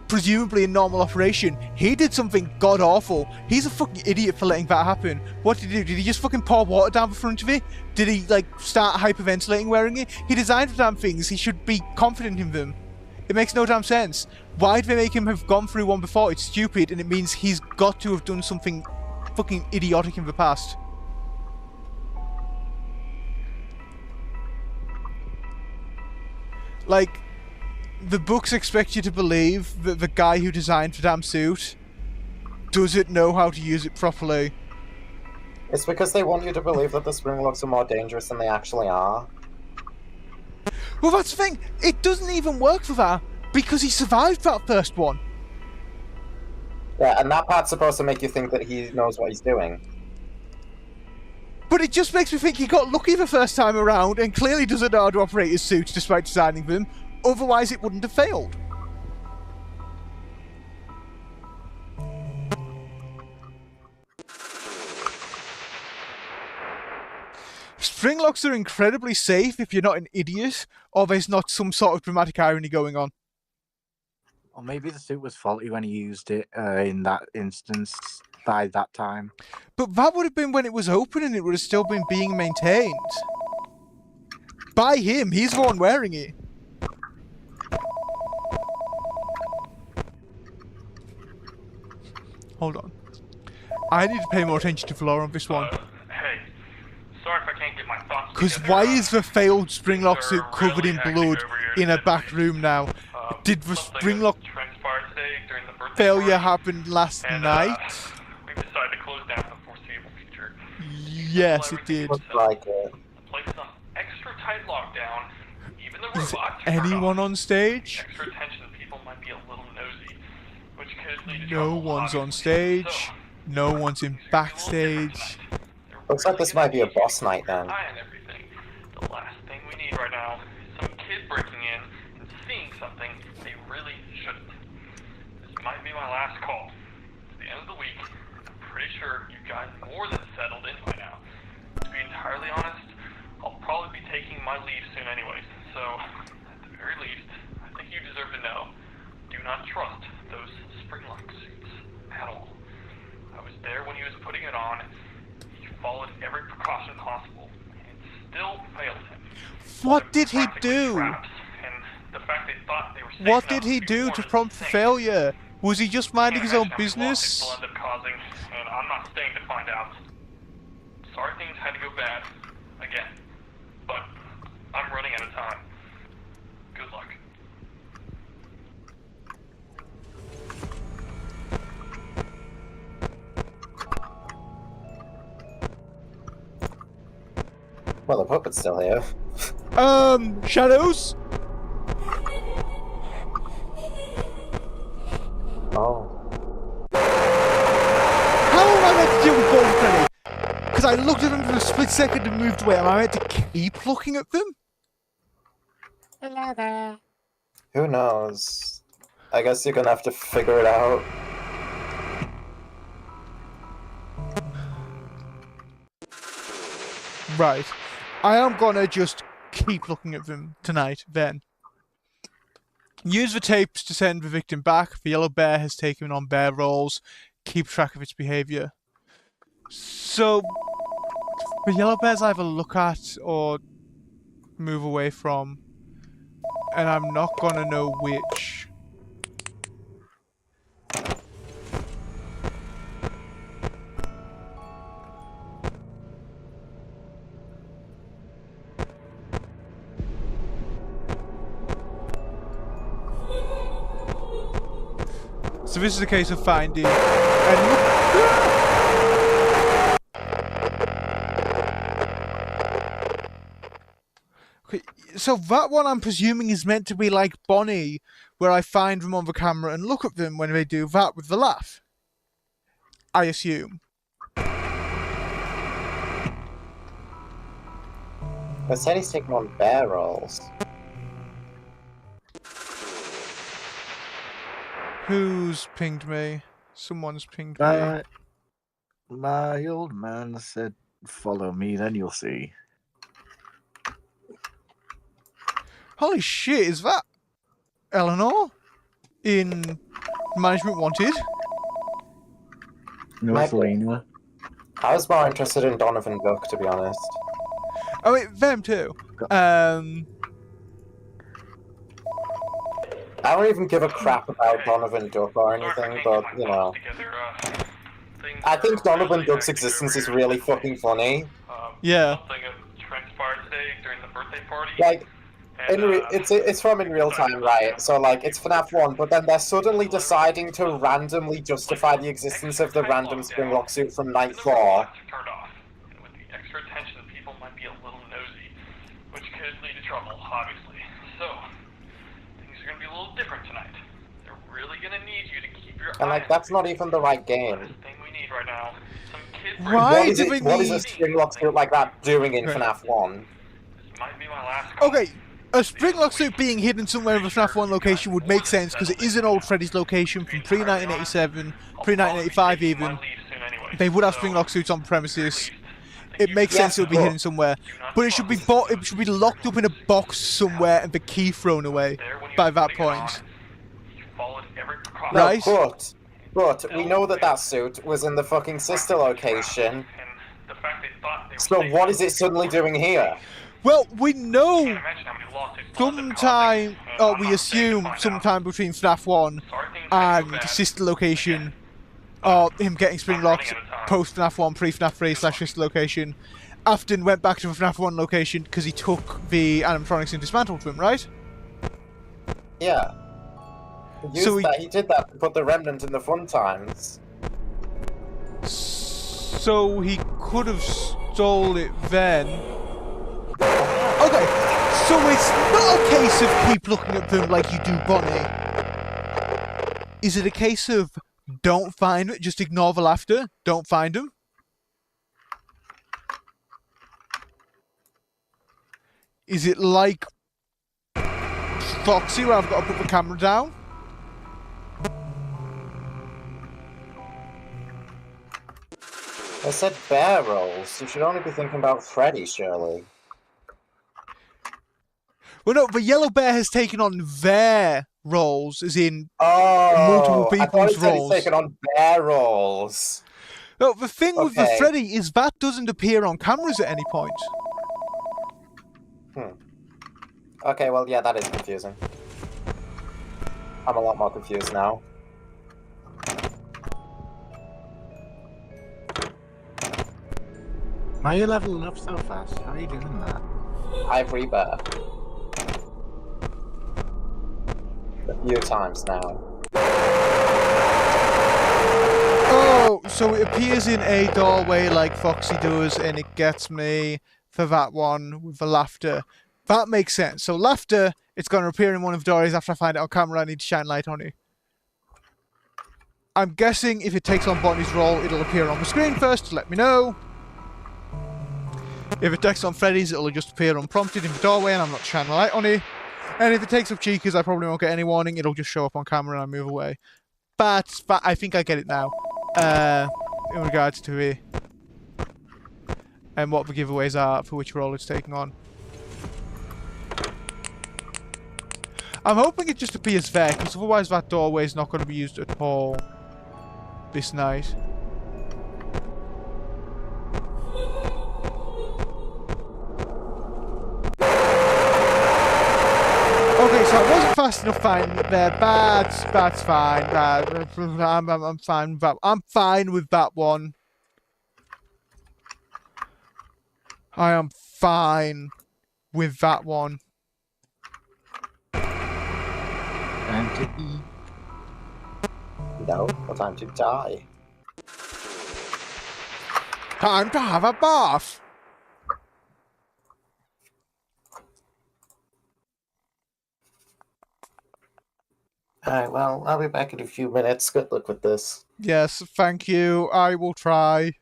presumably in normal operation. He did something god awful. He's a fucking idiot for letting that happen. What did he do? Did he just fucking pour water down the front of it? Did he like start hyperventilating wearing it? He designed the damn things. He should be confident in them. It makes no damn sense. Why did they make him have gone through one before? It's stupid, and it means he's got to have done something fucking idiotic in the past. Like, the books expect you to believe that the guy who designed the damn suit doesn't know how to use it properly. It's because they want you to believe that the Springlocks are more dangerous than they actually are. Well, that's the thing. It doesn't even work for that because he survived that first one. Yeah, and that part's supposed to make you think that he knows what he's doing. But it just makes me think he got lucky the first time around and clearly doesn't know how to operate his suit despite designing them. Otherwise, it wouldn't have failed. Springlocks are incredibly safe if you're not an idiot or there's not some sort of dramatic irony going on. Or maybe the suit was faulty when he used it in that instance by that time. But that would have been when it was open and it would have still been being maintained. By him, he's the one wearing it. Hold on. I need to pay more attention to Flora on this one. Hey, sorry if I can't get my thoughts Because together. why is the failed Springlock suit covered really in hectic blood over here in a today. back room now? Did the Something Springlock transpired today during the birthday failure party, happen last and, night? We've decided to close down for the foreseeable future. Yes, it did. Looks like it. The place is on extra tight lockdown. Even the Is robots are turned anyone off. on stage? Extra attention people might be a little nosy, which could lead to No trouble, one's on obviously. stage. So, No one's in things are gonna be a little different backstage. tonight. They're Looks like this might be a boss night then. eye on everything. The last thing we need right now is some kid breaking in and seeing something they really shouldn't. This might be my last call. It's the end of the week. I'm pretty sure you guys more than settled in by now. To be entirely honest, I'll probably be taking my leave soon anyways. So, at the very least, I think you deserve to know. Do not trust those Springlock suits at all. I was there when he was putting it on. He followed every precaution possible, and it still failed him. What did he Practically do? traps, and the fact they thought they were safe What enough did he be do warned to is prompt the insane. failure? Was he just minding his own Can't imagine how many lawsuits business? they'll end up causing, and I'm not staying to find out. Sorry things had to go bad, again, but I'm running out of time. Good luck. Well, the puppet's still here. Shadows? Oh. How am I meant to deal with Golden Freddy? Because I looked at them for a split second and moved away. Am I meant to keep looking at them? Hello there. Who knows? I guess you're gonna have to figure it out. Right. I am gonna just keep looking at them tonight, then. Use the tapes to send the victim back. The yellow bear has taken on bear roles. Keep track of its behaviour. So, the yellow bears either look at or move away from. And I'm not gonna know which. So this is a case of finding and okay, so that one I'm presuming is meant to be like Bonnie, where I find them on the camera and look at them when they do that with the laugh. I assume. They said he's taking on bear rolls. Who's pinged me? Someone's pinged me. My old man said, follow me, then you'll see. Holy shit, is that Eleanor? In Management Wanted? No, Might it's Lena. I was more interested in Donovan Duck, to be honest. Oh wait, them too. I don't even give a crap about Donovan Duck or Sorry if I anything, can't but, get my you know. thoughts together. Things I think are Donovan really Duck's hectic existence over is here really today. fucking funny. Yeah. Something transpired today during the birthday party. Like, and, it's from in real time, right? So, like, it's FNAF 1, but then they're suddenly deciding to randomly justify the existence of the random Springlock suit from Night 4. Turned off. nosy, which could lead to trouble, obviously. So, things are gonna be a little different tonight. They're really gonna need you to keep your And eye like, that's not even the right on game. this thing we need right now. Some kid Why What is do we it? What is a need- Springlock suit like that doing in Right. FNAF 1? This might be my last call. Okay, a Springlock suit being hidden somewhere in the FNAF 1 location would make sense because it is an old Freddy's location from pre-1987, pre-1985 even. They would have Springlock suits on premises. It makes sense it would be hidden somewhere, but it should be it should be locked up in a box somewhere and the key thrown away by that point. No, Right. but we know that that suit was in the fucking sister location. So what is it suddenly doing here? Well, we know sometime, or we assume sometime between FNAF 1 and the sister location, or him getting Springlocked post FNAF 1, pre FNAF 3 / sister location, Afton went back to the FNAF 1 location because he took the animatronics and dismantled them, right? Yeah. So He did that to put the remnant in the fun times. So he could have stole it then. Okay, so it's not a case of keep looking at them like you do Bonnie. Is it a case of don't find it, just ignore the laughter, don't find them? Is it like Foxy where I've got to put the camera down? I said bear rolls. You should only be thinking about Freddy, surely. Well, no, the yellow bear has taken on their roles, as in I multiple thought people's it said roles. he's taken on bear rolls. No, the thing with the Okay. Freddy is that doesn't appear on cameras at any point. Okay, well, yeah, that is confusing. I'm a lot more confused now. Why are you leveling up so fast? How are you doing that? Ivory Bear. A few times now. Oh, so it appears in a doorway like Foxy does, and it gets me for that one with the laughter. That makes sense. So laughter, it's going to appear in one of the doors after I find it on camera. I need to shine light on it. I'm guessing if it takes on Bonnie's role, it'll appear on the screen first to let me know. If it takes on Freddy's, it'll just appear unprompted in the doorway and I'm not shining light on it. And if it takes up Chica's, I probably won't get any warning. It'll just show up on camera and I move away. But I think I get it now. In regards to it. And what the giveaways are for which role it's taking on. I'm hoping it just appears there, because otherwise that doorway is not going to be used at all this night. Okay, so I wasn't fast enough finding it there. That's fine. I'm fine with that. I'm fine with that one. I am fine with that one. Time to eat. No, what time to die? Time to have a bath. Alright, well, I'll be back in a few minutes. Good luck with this. Yes, thank you. I will try.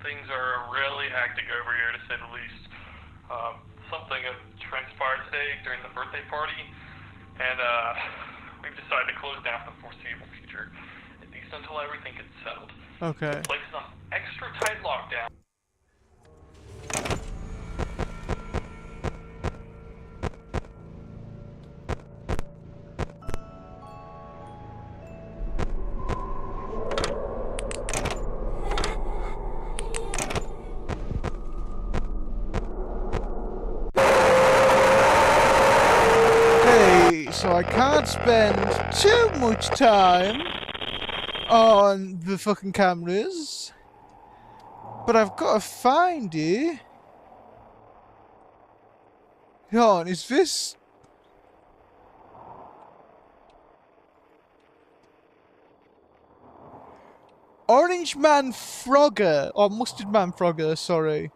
things are really hectic over here, to say the least. Something transpired today during the birthday party, and we've decided to close down for the foreseeable future, at least until everything gets settled. Okay. The place is on extra tight lockdown. So I can't spend too much time on the fucking cameras, but I've got to find it. Hold on, is this... Orange Man Frogger, or Mustard Man Frogger, sorry.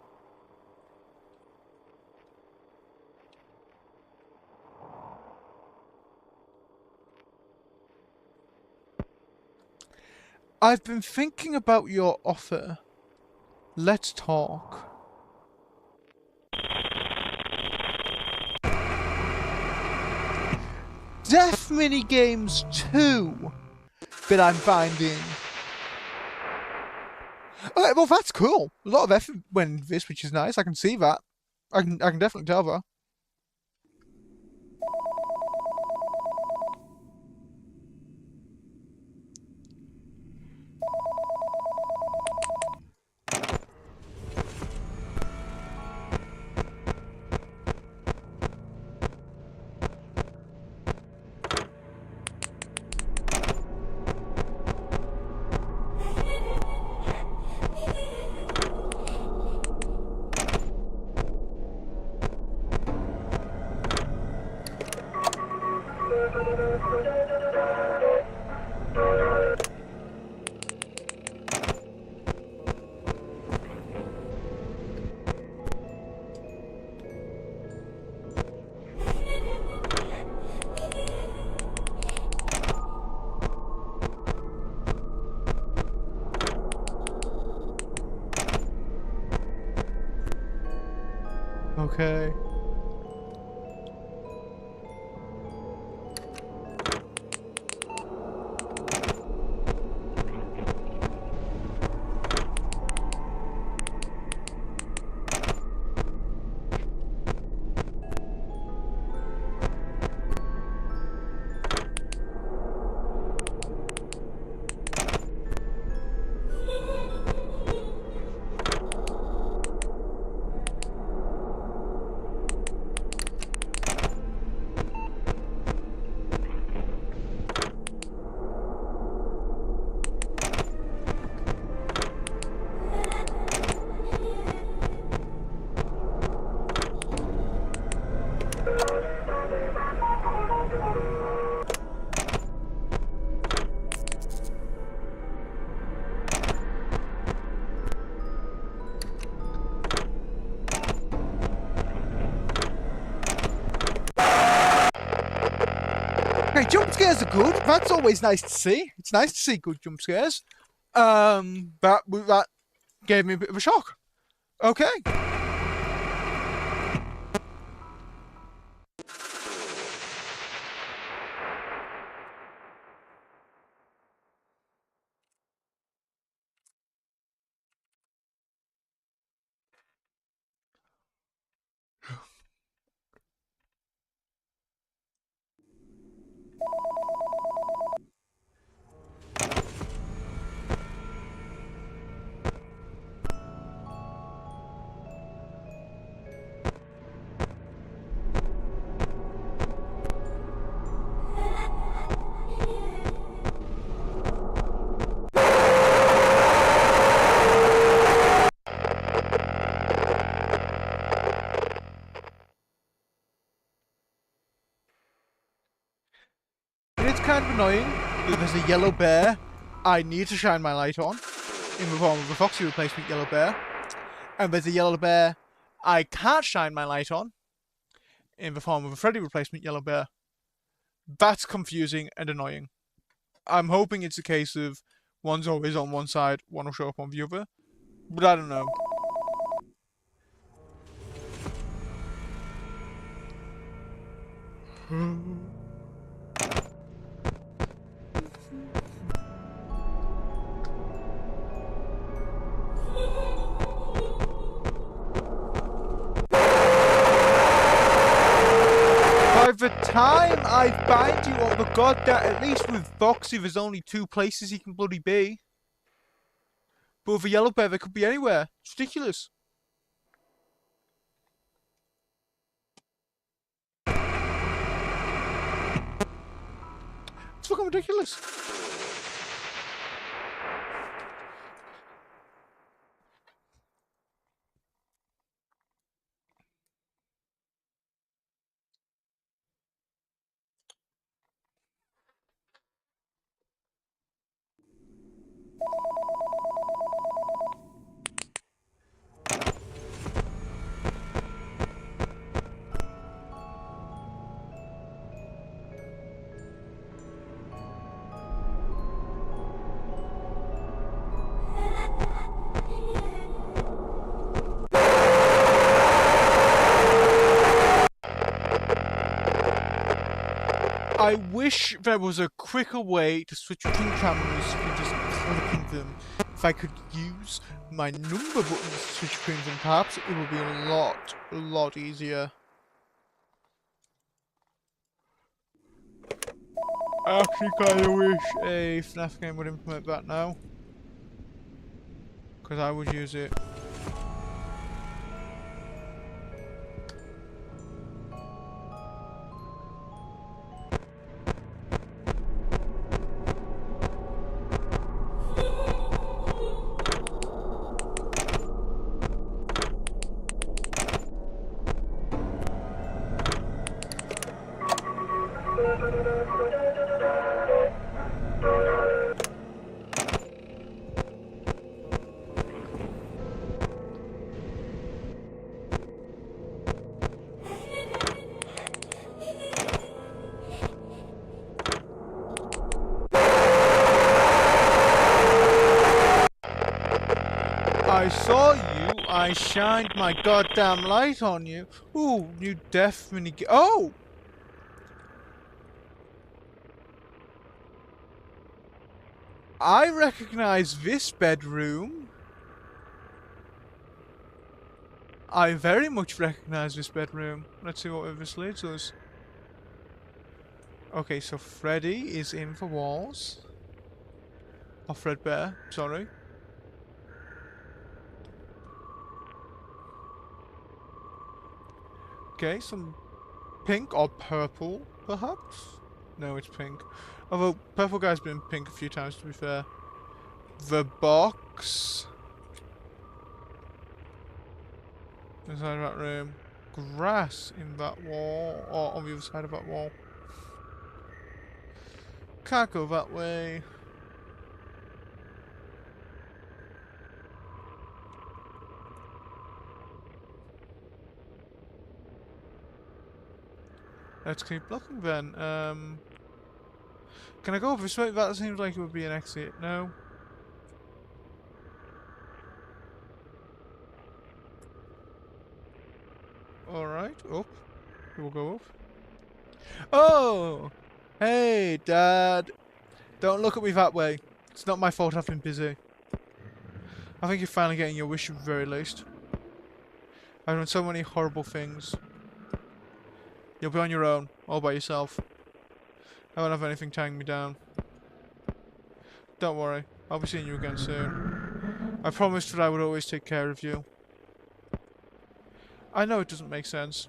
I've been thinking about your offer. Let's talk. Death minigames too, but I'm finding. Okay, well that's cool. A lot of effort went into this, which is nice. I can see that. I can definitely tell that. Okay. Okay, jump scares are good. That's always nice to see. It's nice to see good jump scares. That gave me a bit of a shock. Okay. It's kind of annoying that there's a yellow bear I need to shine my light on in the form of a Foxy replacement yellow bear, and there's a yellow bear I can't shine my light on in the form of a Freddy replacement yellow bear. That's confusing and annoying. I'm hoping it's a case of One's always on one side, one will show up on the other. But I don't know. By the time I find you on the goddamn, at least with Foxy, there's only 2 places he can bloody be. But with a yellow bear, they could be anywhere. It's ridiculous. It's fucking ridiculous. I wish there was a quicker way to switch between cameras than just clicking them. If I could use my number buttons to switch between them, perhaps it would be a lot easier. I actually kinda wish a FNAF game would implement that now. Because I would use it. I saw you, I shined my goddamn light on you. Ooh, new death mini. Oh! I recognize this bedroom. I very much recognize this bedroom. Let's see what this leads us. Okay, so Freddy is in the walls. Oh, Fredbear, sorry. Okay, some pink or purple, perhaps? No, it's pink. Although, purple guy's been pink a few times, to be fair. The box. Inside that room. Grass in that wall, or on the other side of that wall. Can't go that way. Let's keep looking then. Can I go this way? That seems like it would be an exit. No. Alright, up. We'll go up. Oh! Hey, Dad. Don't look at me that way. It's not my fault I've been busy. I think you're finally getting your wish at the very least. I've done so many horrible things. You'll be on your own, all by yourself. I won't have anything tying me down. Don't worry, I'll be seeing you again soon. I promised that I would always take care of you. I know it doesn't make sense.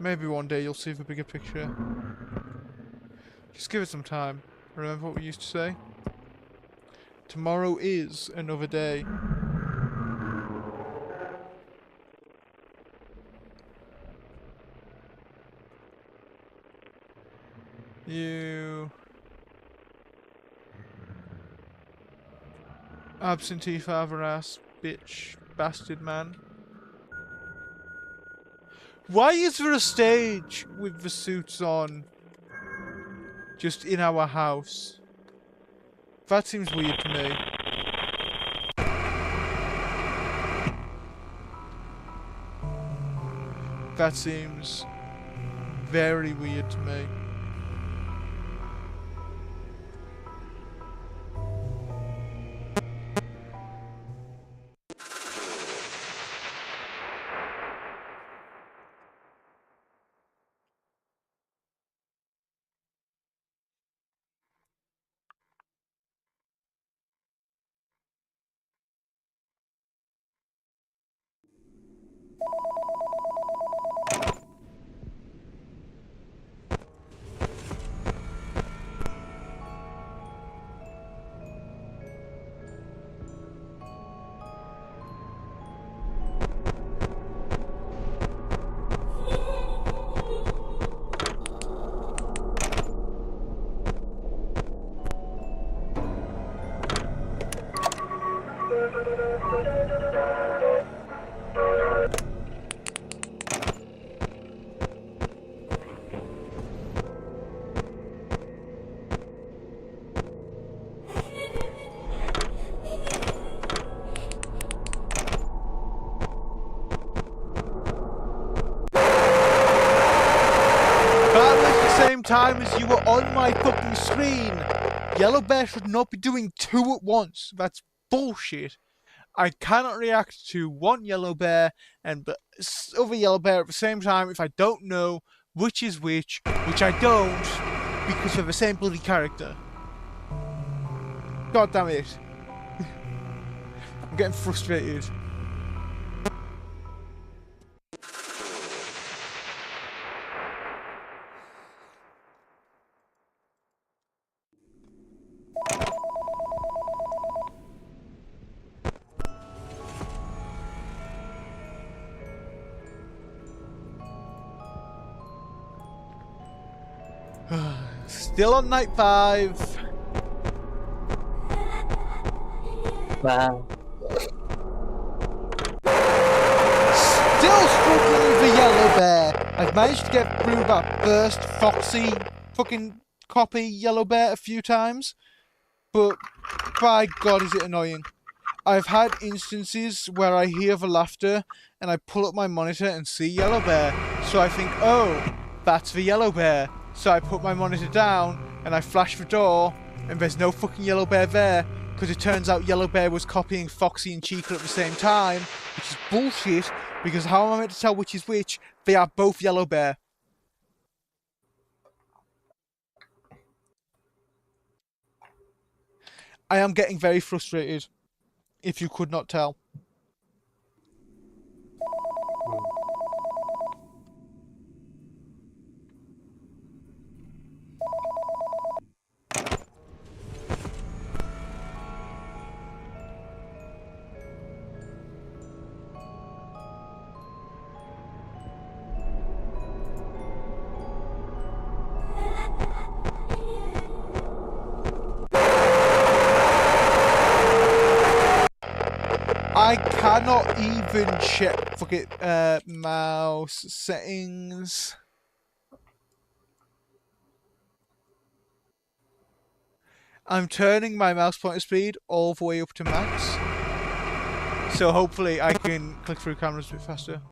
Maybe one day you'll see the bigger picture. Just give it some time. Remember what we used to say? Tomorrow is another day. You absentee father ass bitch bastard man. Why is there a stage with the suits on just in our house? That seems weird to me. That seems very weird to me. Time as you were on my fucking screen. Yellow Bear should not be doing two at once. That's bullshit. I cannot react to one Yellow Bear and the other Yellow Bear at the same time if I don't know which is which I don't, because they're the same bloody character. God damn it. I'm getting frustrated. Still on night 5. Wow. Still struggling with the Yellow Bear. I've managed to get through that first Foxy fucking copy Yellow Bear a few times, but by God is it annoying. I've had instances where I hear the laughter and I pull up my monitor and see Yellow Bear, so I think, oh, that's the Yellow Bear. So I put my monitor down and I flash the door and there's no fucking Yellow Bear there, because it turns out Yellow Bear was copying Foxy and Chica at the same time, which is bullshit, because how am I meant to tell which is which? They are both Yellow Bear. I am getting very frustrated, if you could not tell. I cannot even check mouse settings. I'm turning my mouse pointer speed all the way up to max, so hopefully I can click through cameras a bit faster.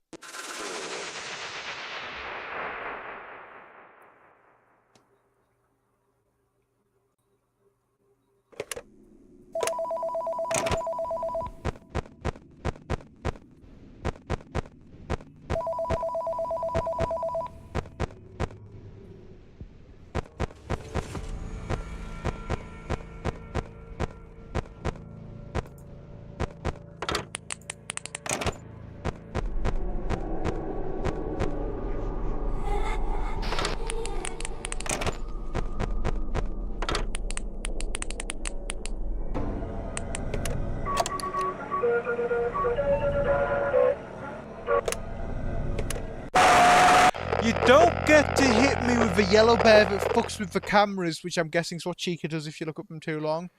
You don't get to hit me with the Yellow Bear that fucks with the cameras, which I'm guessing is what Chica does if you look up them too long.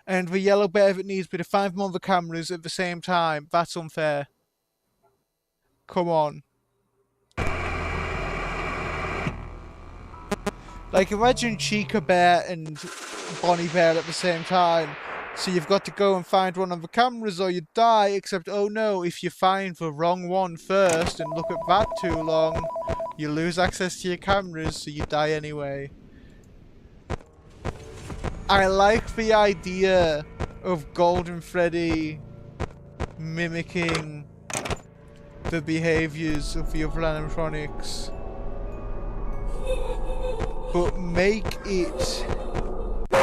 And the Yellow Bear that needs me to find them on the cameras at the same time. That's unfair. Come on. Like, imagine Chica Bear and Bonnie Bear at the same time. So you've got to go and find one of the cameras or you die, except, oh no, if you find the wrong one first and look at that too long, you lose access to your cameras, so you die anyway. I like the idea of Golden Freddy mimicking the behaviors of the other animatronics. But make it... You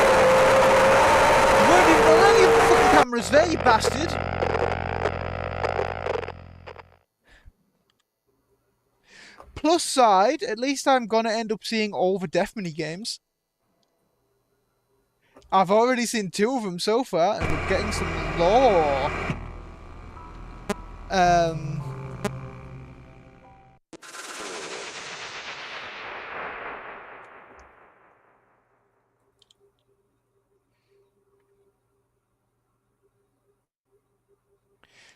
weren't even on any of the fucking cameras there, you bastard! Plus side, at least I'm gonna end up seeing all the Death Mini games. I've already seen 2 of them so far, and we're getting some lore.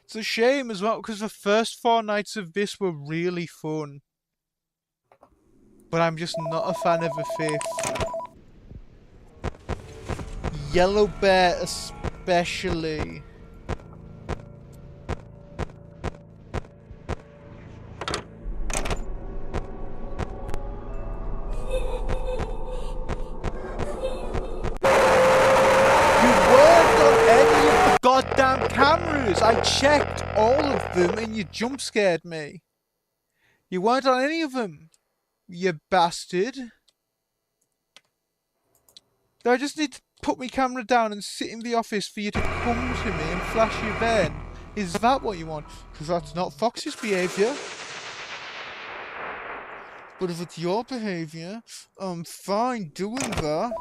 It's a shame as well, because the first 4 nights of this were really fun. But I'm just not a fan of the 5th. Yellow Bear especially. Goddamn cameras! I checked all of them and you jump scared me. You weren't on any of them, you bastard. I just need to put my camera down and sit in the office for you to come to me and flash your then. Is that what you want? Because that's not Fox's behaviour. But if it's your behaviour, I'm fine doing that.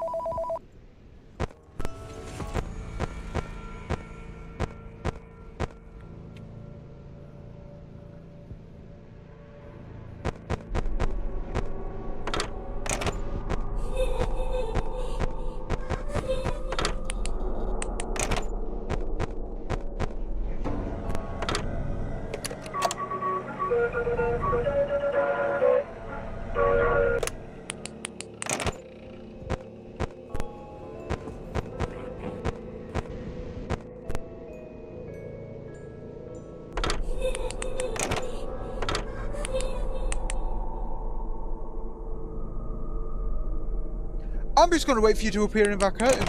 I'm just going to wait for you to appear in that curtain.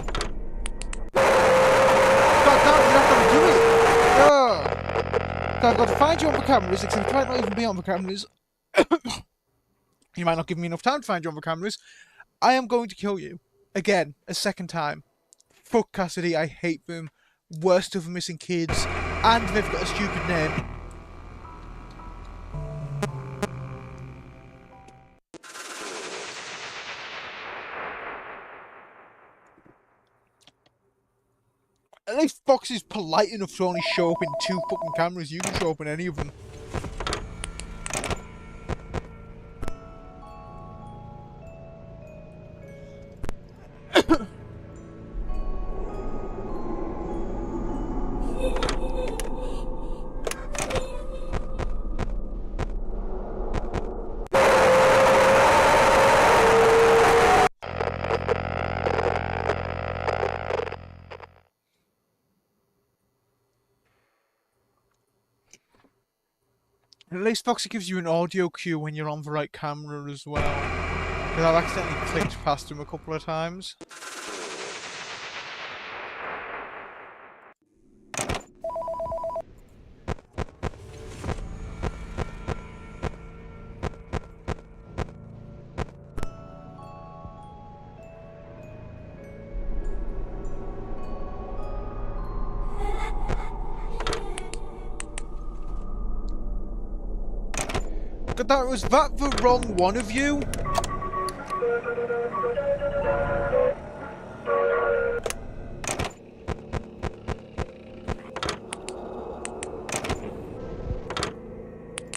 God damn, you're not going to do it! So I've got to find you on the cameras, except you might not even be on the cameras. You might not give me enough time to find you on the cameras. I am going to kill you. Again, a second time. Fuck Cassidy, I hate them. Worst of the missing kids. And they've got a stupid name. At least Fox is polite enough to only show up in 2 fucking cameras. You can show up in any of them. At least Foxy gives you an audio cue when you're on the right camera as well. Because I've accidentally clicked past him a couple of times. Was that the wrong one of you?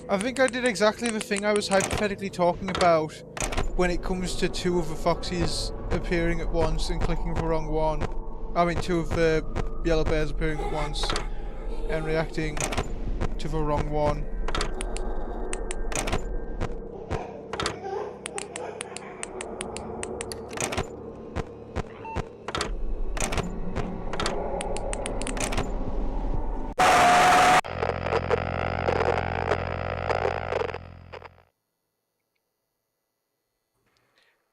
I think I did exactly the thing I was hypothetically talking about when it comes to 2 of the Foxies appearing at once and clicking the wrong one. I mean 2 of the Yellow Bears appearing at once and reacting to the wrong one.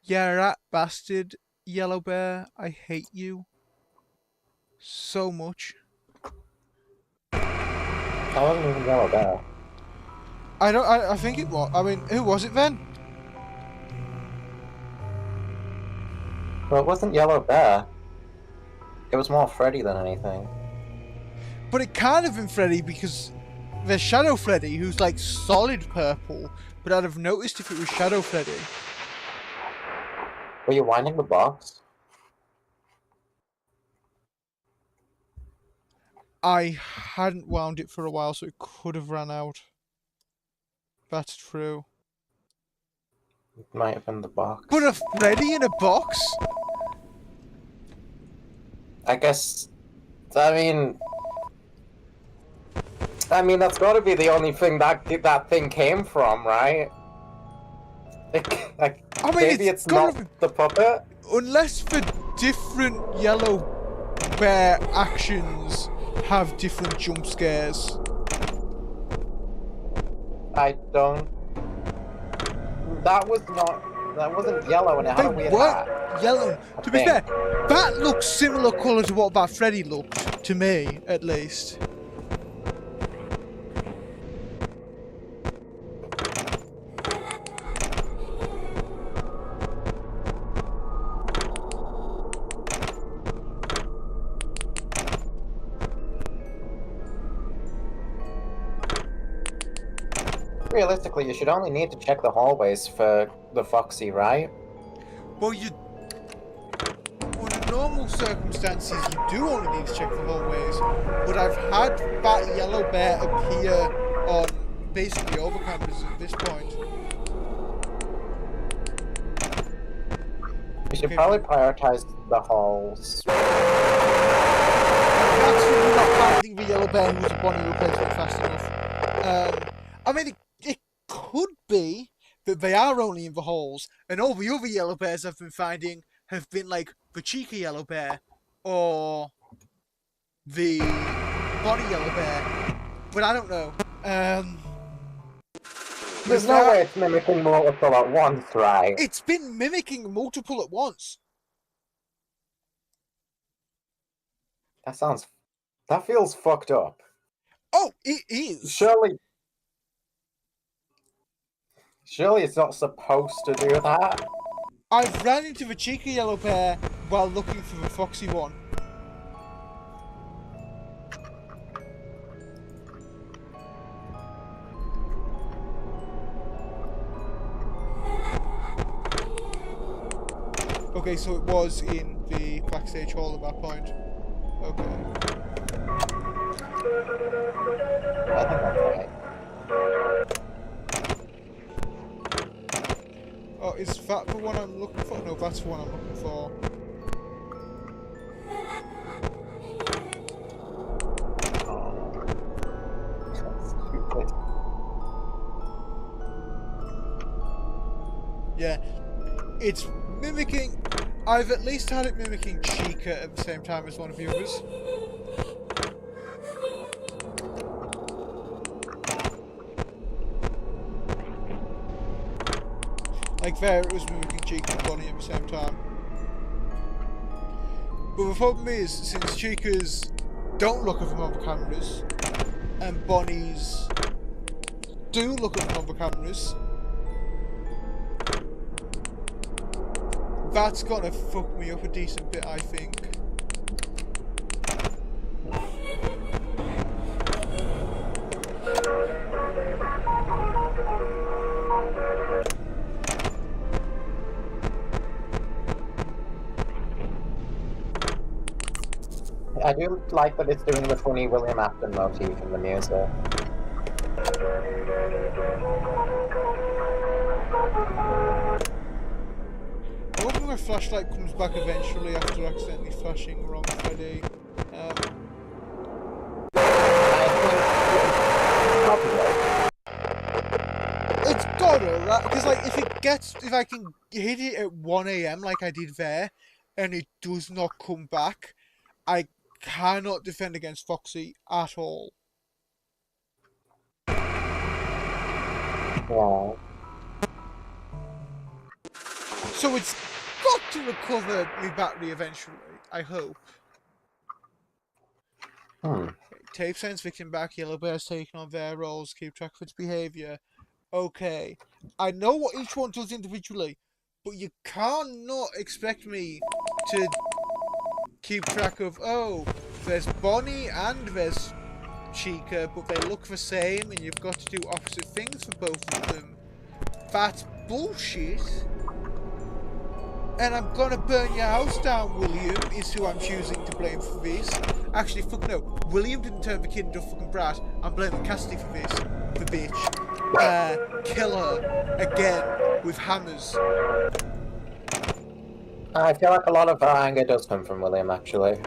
Yeah, rat bastard, Yellow Bear. I hate you so much. I wasn't even Yellow Bear. I think it was. I mean, who was it then? Well, it wasn't Yellow Bear. It was more Freddy than anything. But it can't have been Freddy because there's Shadow Freddy, who's like solid purple. But I'd have noticed if it was Shadow Freddy. Were you winding the box? I hadn't wound it for a while, so it could have ran out. That's true. It might have been the box. But a Freddy in a box? I guess. I mean, that's got to be the only thing that thing came from, right? Like, I mean, maybe it's not the puppet. Unless the different Yellow Bear actions have different jump scares. I don't. That wasn't yellow, and it had a weird hat. Yellow. To be fair, that looks similar colour to what that Freddy looked, to me, at least. Realistically, you should only need to check the hallways for the Foxy, right? Well, under normal circumstances, you do only need to check the hallways, but I've had that Yellow Bear appear on basically all the cameras at this point. You should probably prioritize the halls. That's really not finding the Yellow Bear who's a Bonnie replacement fast enough. I mean, it could be that they are only in the halls, and all the other Yellow Bears I've been finding have been like the Chica Yellow Bear or the Bonnie Yellow Bear, but I don't know. There's no way it's mimicking multiple at once, right? It's been mimicking multiple at once. That feels fucked up. Oh, it is. Surely it's not supposed to do that. I've ran into the Chica Yellow Bear while looking for the Foxy one. Okay, so it was in the backstage hall at that point. Okay. I think that's right. Oh, is that the one I'm looking for? No, that's the one I'm looking for. Stupid. Yeah. It's mimicking... I've at least had it mimicking Chica at the same time as one of the others. Like there, it was mimicking Chica and Bonnie at the same time. But the problem is, since Chica's don't look at them on the cameras, and Bonnie's do look at them on the cameras, that's gonna fuck me up a decent bit, I think. I do like that it's doing the funny William Afton motif in the music. I hope my flashlight comes back eventually after accidentally flashing wrong Freddy. It's gotta, right? Because like if I can hit it at 1 AM like I did there, and it does not come back, I cannot defend against Foxy at all. Wow. So it's got to recover the battery eventually, I hope. Tape sends victim back, Yellow Bear's taking on their roles, keep track of its behaviour. Okay. I know what each one does individually, but you can't not expect me to keep track of, oh, there's Bonnie and there's Chica, but they look the same and you've got to do opposite things for both of them. That's bullshit. And I'm gonna burn your house down, William, is who I'm choosing to blame for this. Actually, fuck no. William didn't turn the kid into a fucking brat. I'm blaming Cassidy for this. The bitch. Kill her. Again. With hammers. I feel like a lot of her anger does come from William, actually.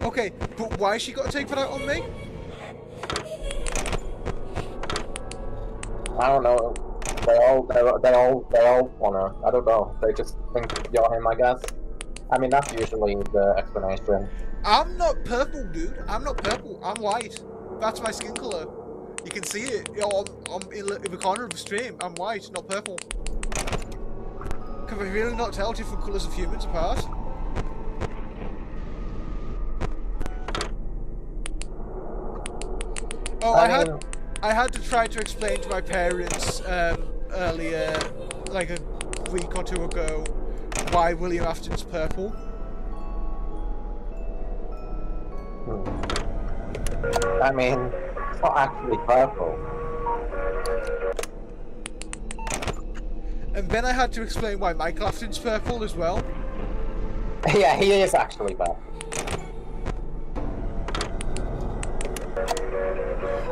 Okay, but why she got to take that out on me? I don't know. They all wanna. I don't know. They just think you're him, I guess. I mean, that's usually the explanation. I'm not purple, dude. I'm not purple. I'm white. That's my skin color. You can see it. I'm in the corner of the stream. I'm white, not purple. Can we really not tell different colors of humans apart? Oh, I had to try to explain to my parents earlier, like a week or two ago, why William Afton's purple. I mean, it's not actually purple. And then I had to explain why Michael Afton's purple as well. Yeah, he is actually purple.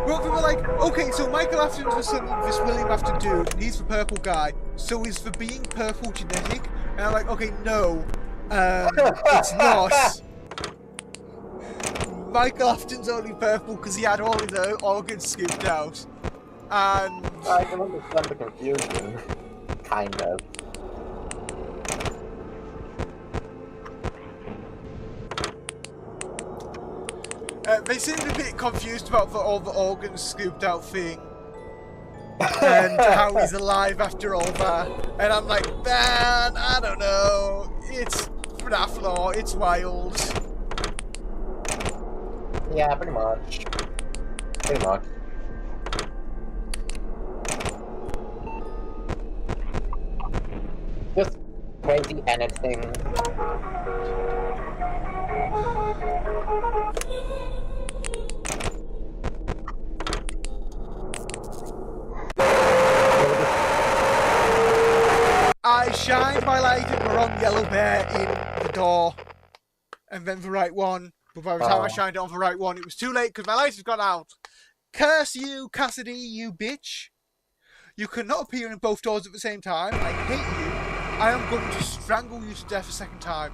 Well, they were like, okay, so Michael Afton's the son of this William Afton dude, and he's the purple guy, so is the being purple genetic? And I'm like, okay, no, it's not. Michael Afton's only purple because he had all his organs scooped out. And I can understand the confusion. Kind of. They seemed a bit confused about all the organs scooped out thing. And how he's alive after all that. And I'm like, man, I don't know. It's FNAF lore, it's wild. Yeah, pretty much. Pretty much. Just crazy anything. I shined my light at the wrong Yellow Bear in the door. And then the right one. But by the time I shined it on the right one, it was too late because my light had gone out. Curse you, Cassidy, you bitch. You cannot appear in both doors at the same time. I hate you. I am going to strangle you to death a second time.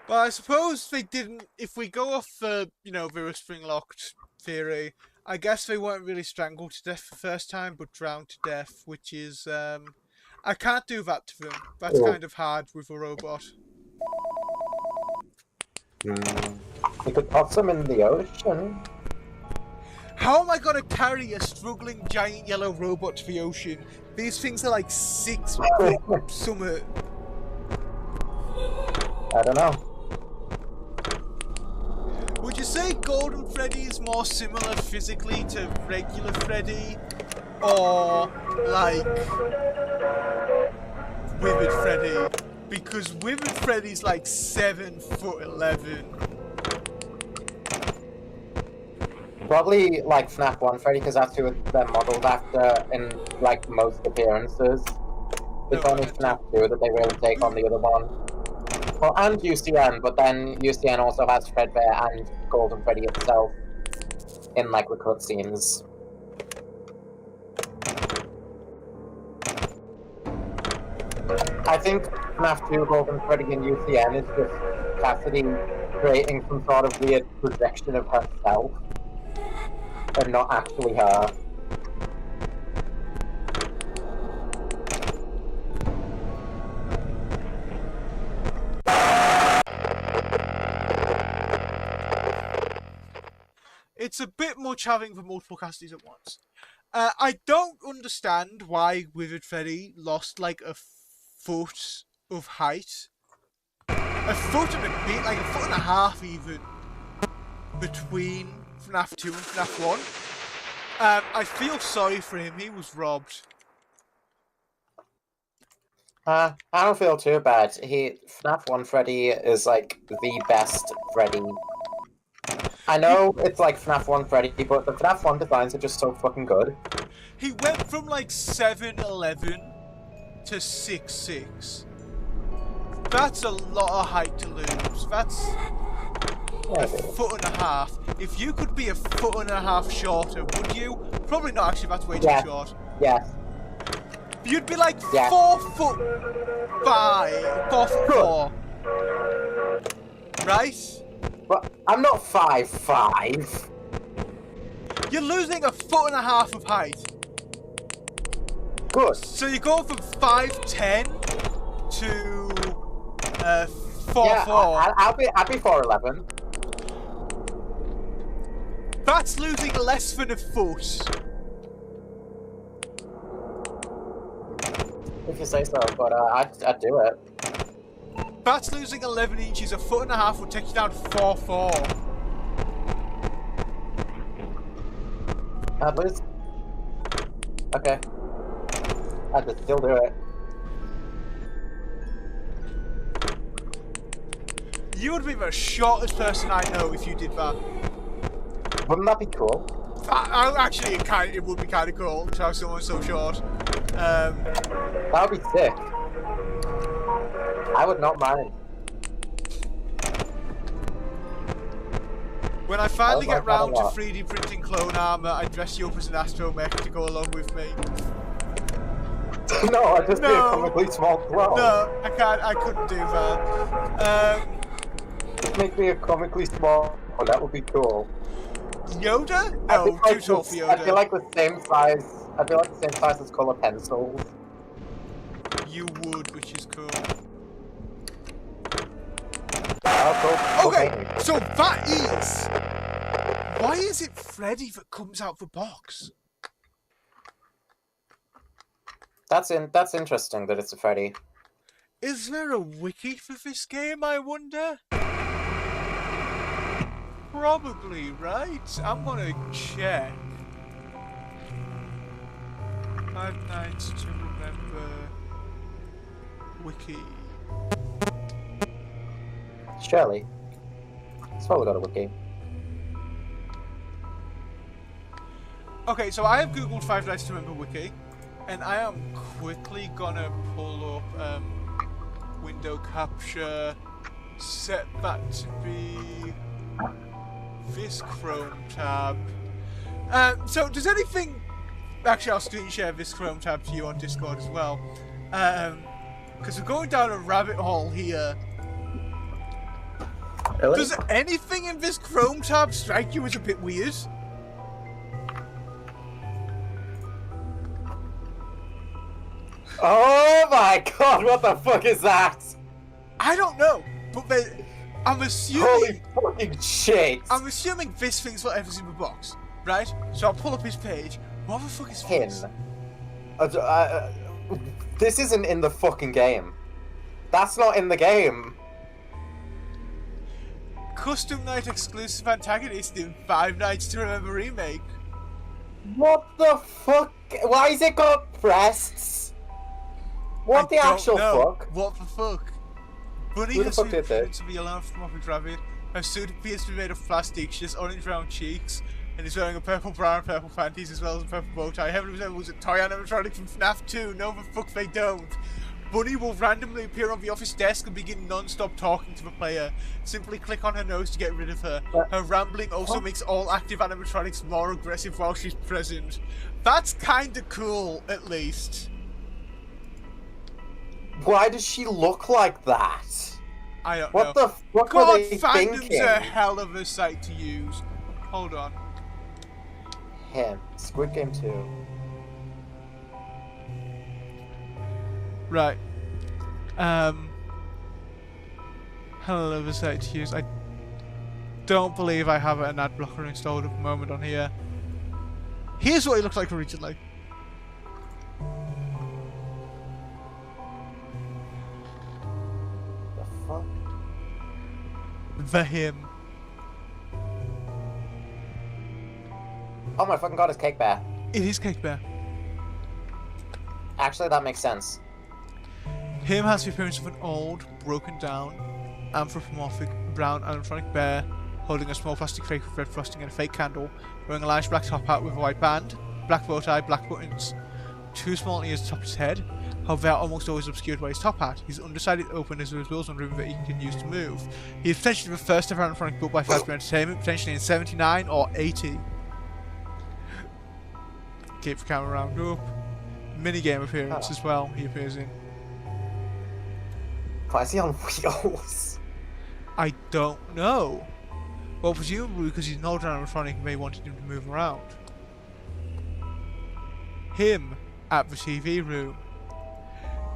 Well, I suppose they didn't... If we go off the, you know, the spring-locked theory, I guess they weren't really strangled to death the first time, but drowned to death, which is... I can't do that to them. That's kind of hard with a robot. You could toss them in the ocean. How am I going to carry a struggling giant yellow robot to the ocean? These things are like 6 foot summit. I don't know. Would you say Golden Freddy is more similar physically to regular Freddy? Or, like, Withered Freddy? Because Withered Freddy's like 7'11". Probably like FNAF 1 Freddy, because that's who they're modeled after in like most appearances. It's only FNAF 2 that they really take on the other one. Well, and UCN, but then UCN also has Fredbear and Golden Freddy itself in like the cutscenes. I think FNAF 2, Golden Freddy, and UCN is just Cassidy creating some sort of weird projection of herself, and not actually her. it's a bit much having the multiple casties at once. I don't understand why Withered Freddy lost like a foot of height. A foot and a bit, like a foot and a half even, between FNAF 2 and FNAF 1. I feel sorry for him, he was robbed. I don't feel too bad. FNAF 1 Freddy is like the best Freddy. I know it's like FNAF 1 Freddy, but the FNAF 1 designs are just so fucking good. He went from like 7'11" to 6'6". That's a lot of height to lose. That's a foot and a half. If you could be a foot and a half shorter, would you? Probably not, actually, that's way too short. Yes. You'd be like 4'5", 4'4". Right? But I'm not 5'5". You're losing a foot and a half of height. Good. So you go from 5'10" to 4'4". Yeah, I'll be 4'11". That's losing less than a foot. If you say so, but I'd do it. That's losing 11 inches. A foot and a half would take you down to 4'4". I'd lose. Okay. I'd just still do it. You would be the shortest person I know if you did that. Wouldn't that be cool? Actually, it would be kind of cool to have someone so short. That would be sick. I would not mind. When I finally like get round to that a lot. 3D printing clone armor, I dress you up as an astromech to go along with me. No, I'd just be a No. comically small clone. No, I couldn't do that. Just make me a comically small. Oh, that would be cool. Yoda? I'd be No, like too tall for I'd be Yoda. like the same size. I'd be like the same size as color pencils. You would, which is cool. Oh, cool. Okay, so that is... Why is it Freddy that comes out the box? That's interesting that it's a Freddy. Is there a wiki for this game, I wonder? Probably, right? I'm gonna check. 5 Nights to Remember wiki. Surely. It's probably got a wiki. Okay, so I have googled 5 Nights to Remember wiki, and I am quickly gonna pull up window capture, set that to be this Chrome tab. So does anything... Actually, I'll screen share this Chrome tab to you on Discord as well. Because we're going down a rabbit hole here. Really? Does anything in this Chrome tab strike you as a bit weird? Oh my god, what the fuck is that? I don't know, but I'm assuming... Holy fucking shit! I'm assuming this thing's whatever's in the box, right? So I'll pull up his page. What the fuck is Pin. this? This isn't in the fucking game. That's not in the game. Custom night exclusive antagonist in 5 Nights to Remember remake. What the fuck? Why is it got breasts? What the I don't actual know. fuck? What the fuck? Bunny Who the has fuck been did that? appearance of the anthropomorphic rabbit. Her suit appears to be made of plastic. She has orange round cheeks and is wearing a purple bra and purple panties as well as a purple bow tie. Heavily resembles a toy animatronic from FNAF 2. No, the fuck they don't. Bunny will randomly appear on the office desk and begin non-stop talking to the player. Simply click on her nose to get rid of her. Her rambling also makes all active animatronics more aggressive while she's present. That's kinda cool, at least. Why does she look like that? I don't What know. the fuck God, were they fandom's thinking? a hell of a site to use. Hold on. Him. Squid Game 2. Right. Hell of a site to use. don't believe I have an ad blocker installed at the moment on here. Here's what he looks like originally. The fuck? The him. Oh my fucking god, it's Cake Bear. It is Cake Bear. Actually, that makes sense. Him has the appearance of an old, broken down, anthropomorphic brown animatronic bear holding a small plastic cake with red frosting and a fake candle, wearing a large black top hat with a white band, black bow tie, black buttons, 2 small ears atop his head. However, they are almost always obscured by his top hat. His underside is open as there is wheels on room that he can use to move. He is potentially the first ever animatronic built by Fazbear Entertainment, potentially in 79 or 80. Keep the camera round up. Minigame appearance as well, he appears in. Why is he on wheels? I don't know. Well, presumably because he's an older animatronic and they wanted him to move around. Him at the TV room.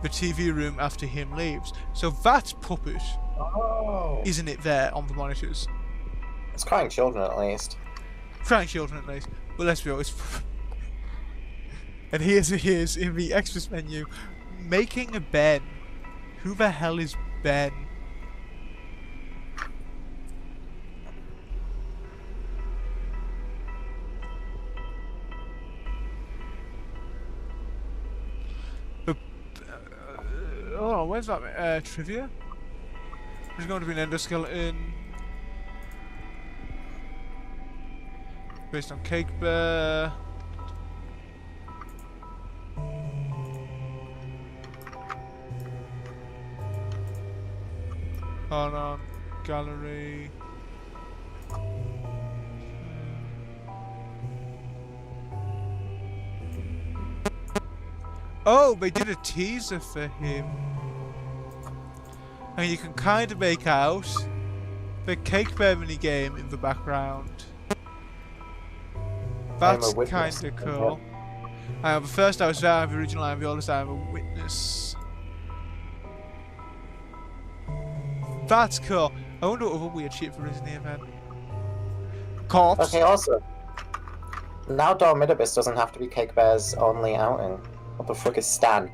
The TV room after him leaves. So that's Puppet, Oh. isn't it, there on the monitors? It's crying children at least. Crying children at least. But let's be honest. And he is in the extras menu making a Ben. Who the hell is Ben? Oh, where's that trivia? There's going to be an endoskeleton based on Cake Bear. Hold on, gallery. Oh, they did a teaser for him. And you can kind of make out the Cake Bear minigame in the background. That's kind of cool. I am the first I was there, I'm the original, I'm the oldest, I'm a witness. That's cool. I wonder what other weird shit there is in here, man. Corpse. Okay, also, now Dormidibus doesn't have to be Cake Bear's only outing. What the fuck is Stan?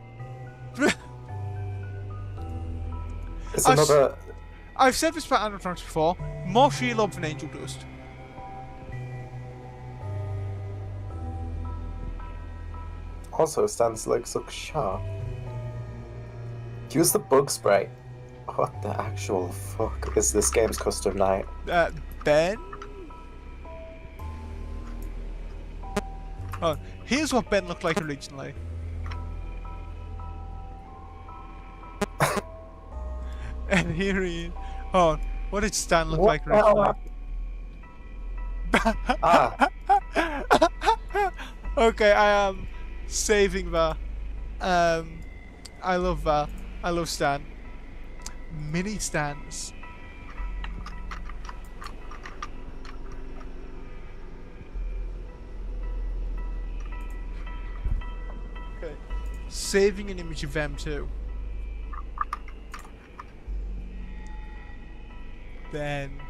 It's another. I've said this about animatronics before. More Shelob than Angel Dust. Also, Stan's legs look sharp. Use the bug spray. What the actual fuck is this game's custom night? Ben? Oh, here's what Ben looked like originally. And here he is. Oh, what did Stan look like originally? Ah. Okay, I am saving that. I love that. I love Stan. Mini Stans. Okay. Saving an image of them too. Then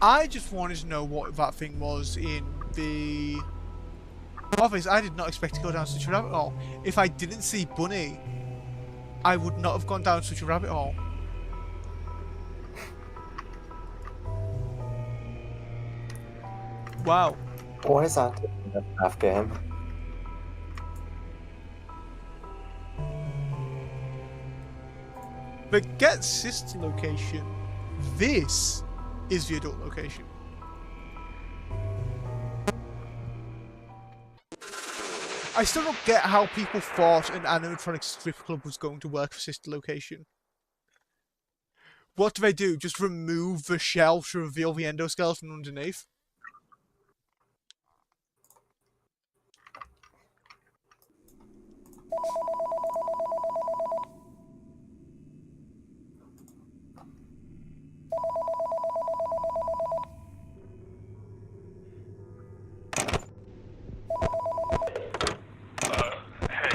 I just wanted to know what that thing was in the office. I did not expect to go down such a rabbit hole. If I didn't see Bunny, I would not have gone down such a rabbit hole. Wow. What is that in the FNAF game? But get sister location. This is the adult location. I still don't get how people thought an animatronic strip club was going to work for sister location. What do they do? Just remove the shell to reveal the endoskeleton underneath? Hey,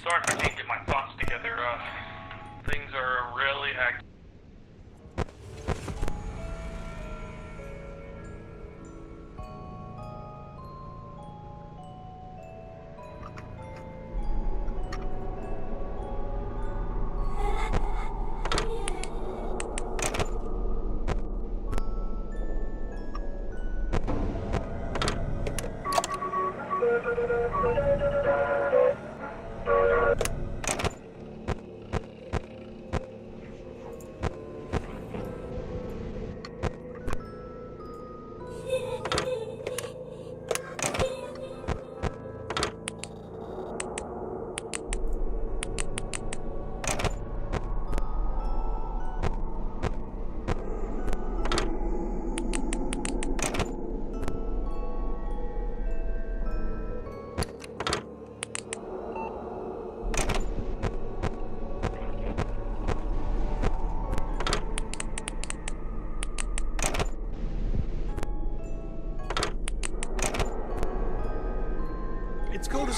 sorry if I can't get my thoughts together. Things are really hectic.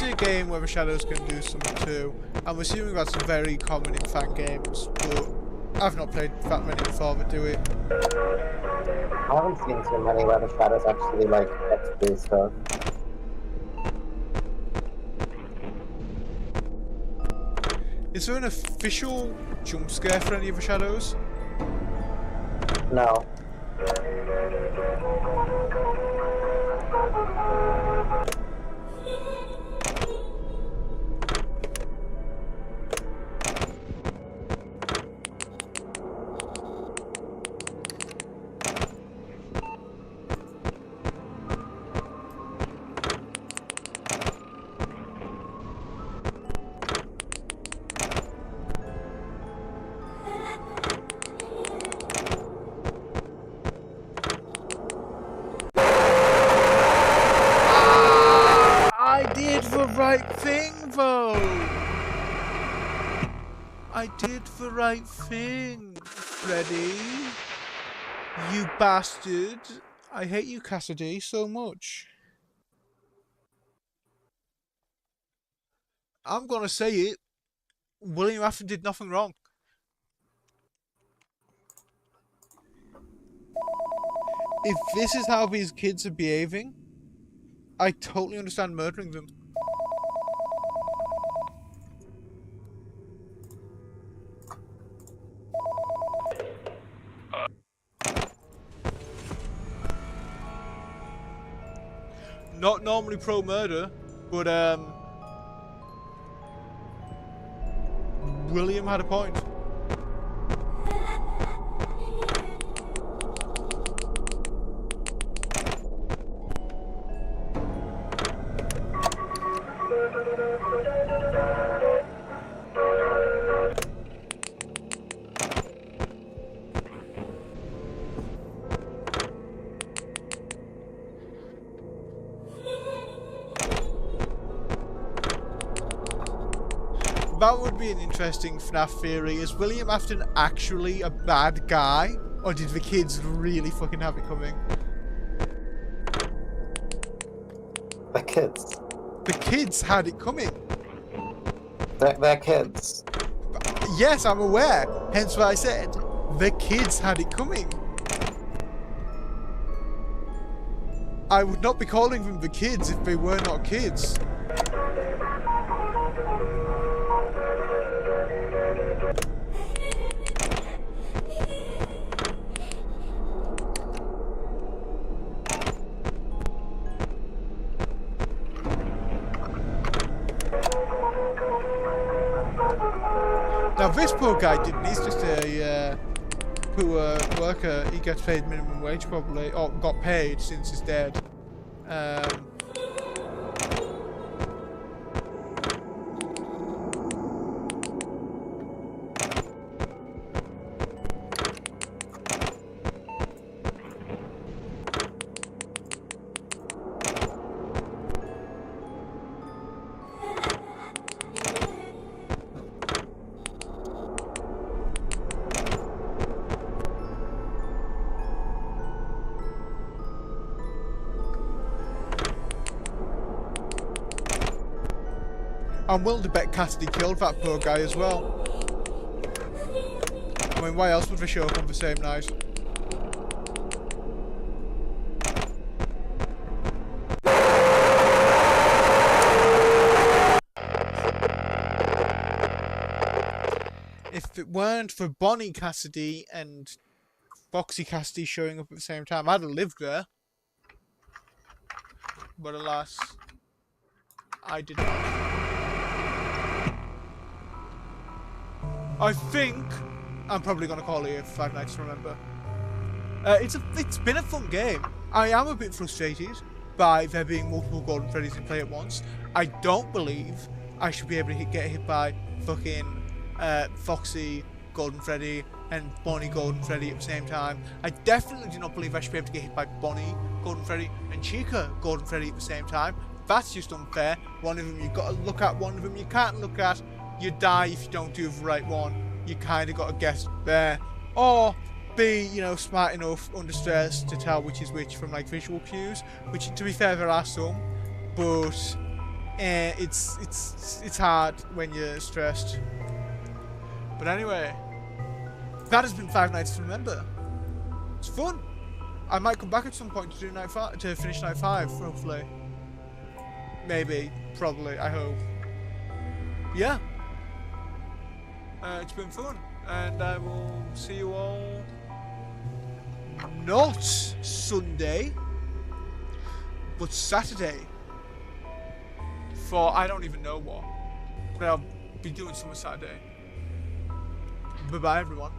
obviously a game where the shadows can do something too. I'm assuming that's very common in fan games, but I've not played that many before that do it. I haven't seen too many where the shadows actually like get to do stuff. Is there an official jump scare for any of the shadows? No. I did the right thing, though. I did the right thing, Freddy. You bastard. I hate you, Cassidy, so much. I'm gonna say it. William Afton did nothing wrong. If this is how these kids are behaving, I totally understand murdering them. Not normally pro-murder, but William had a point. That would be an interesting FNAF theory. Is William Afton actually a bad guy? Or did the kids really fucking have it coming? The kids. The kids had it coming. They're kids. Yes, I'm aware. Hence why I said the kids had it coming. I would not be calling them the kids if they were not kids. Now this poor guy didn't, he's just a poor worker. He gets paid minimum wage probably, or got paid since he's dead. I'm willing to bet Cassidy killed that poor guy as well. I mean, why else would they show up on the same night? If it weren't for Bonnie Cassidy and Foxy Cassidy showing up at the same time, I'd have lived there. But alas, I did not. I think I'm probably going to call it Five Nights to Remember. It's been a fun game. I am a bit frustrated by there being multiple Golden Freddys in play at once. I don't believe I should be able to get hit by fucking Foxy Golden Freddy and Bonnie Golden Freddy at the same time. I definitely do not believe I should be able to get hit by Bonnie Golden Freddy and Chica Golden Freddy at the same time. That's just unfair. One of them you've got to look at, one of them you can't look at. You die if you don't do the right one. You kind of got to guess there. Or be, you know, smart enough under stress to tell which is which from like visual cues. Which, to be fair, there are some. But it's hard when you're stressed. But anyway, that has been Five Nights to Remember. It's fun. I might come back at some point to do night 5, to finish night 5, hopefully. Maybe, probably, I hope. Yeah. It's been fun, and I will see you all not Sunday, but Saturday. For I don't even know what, but I'll be doing something Saturday. Bye bye, everyone.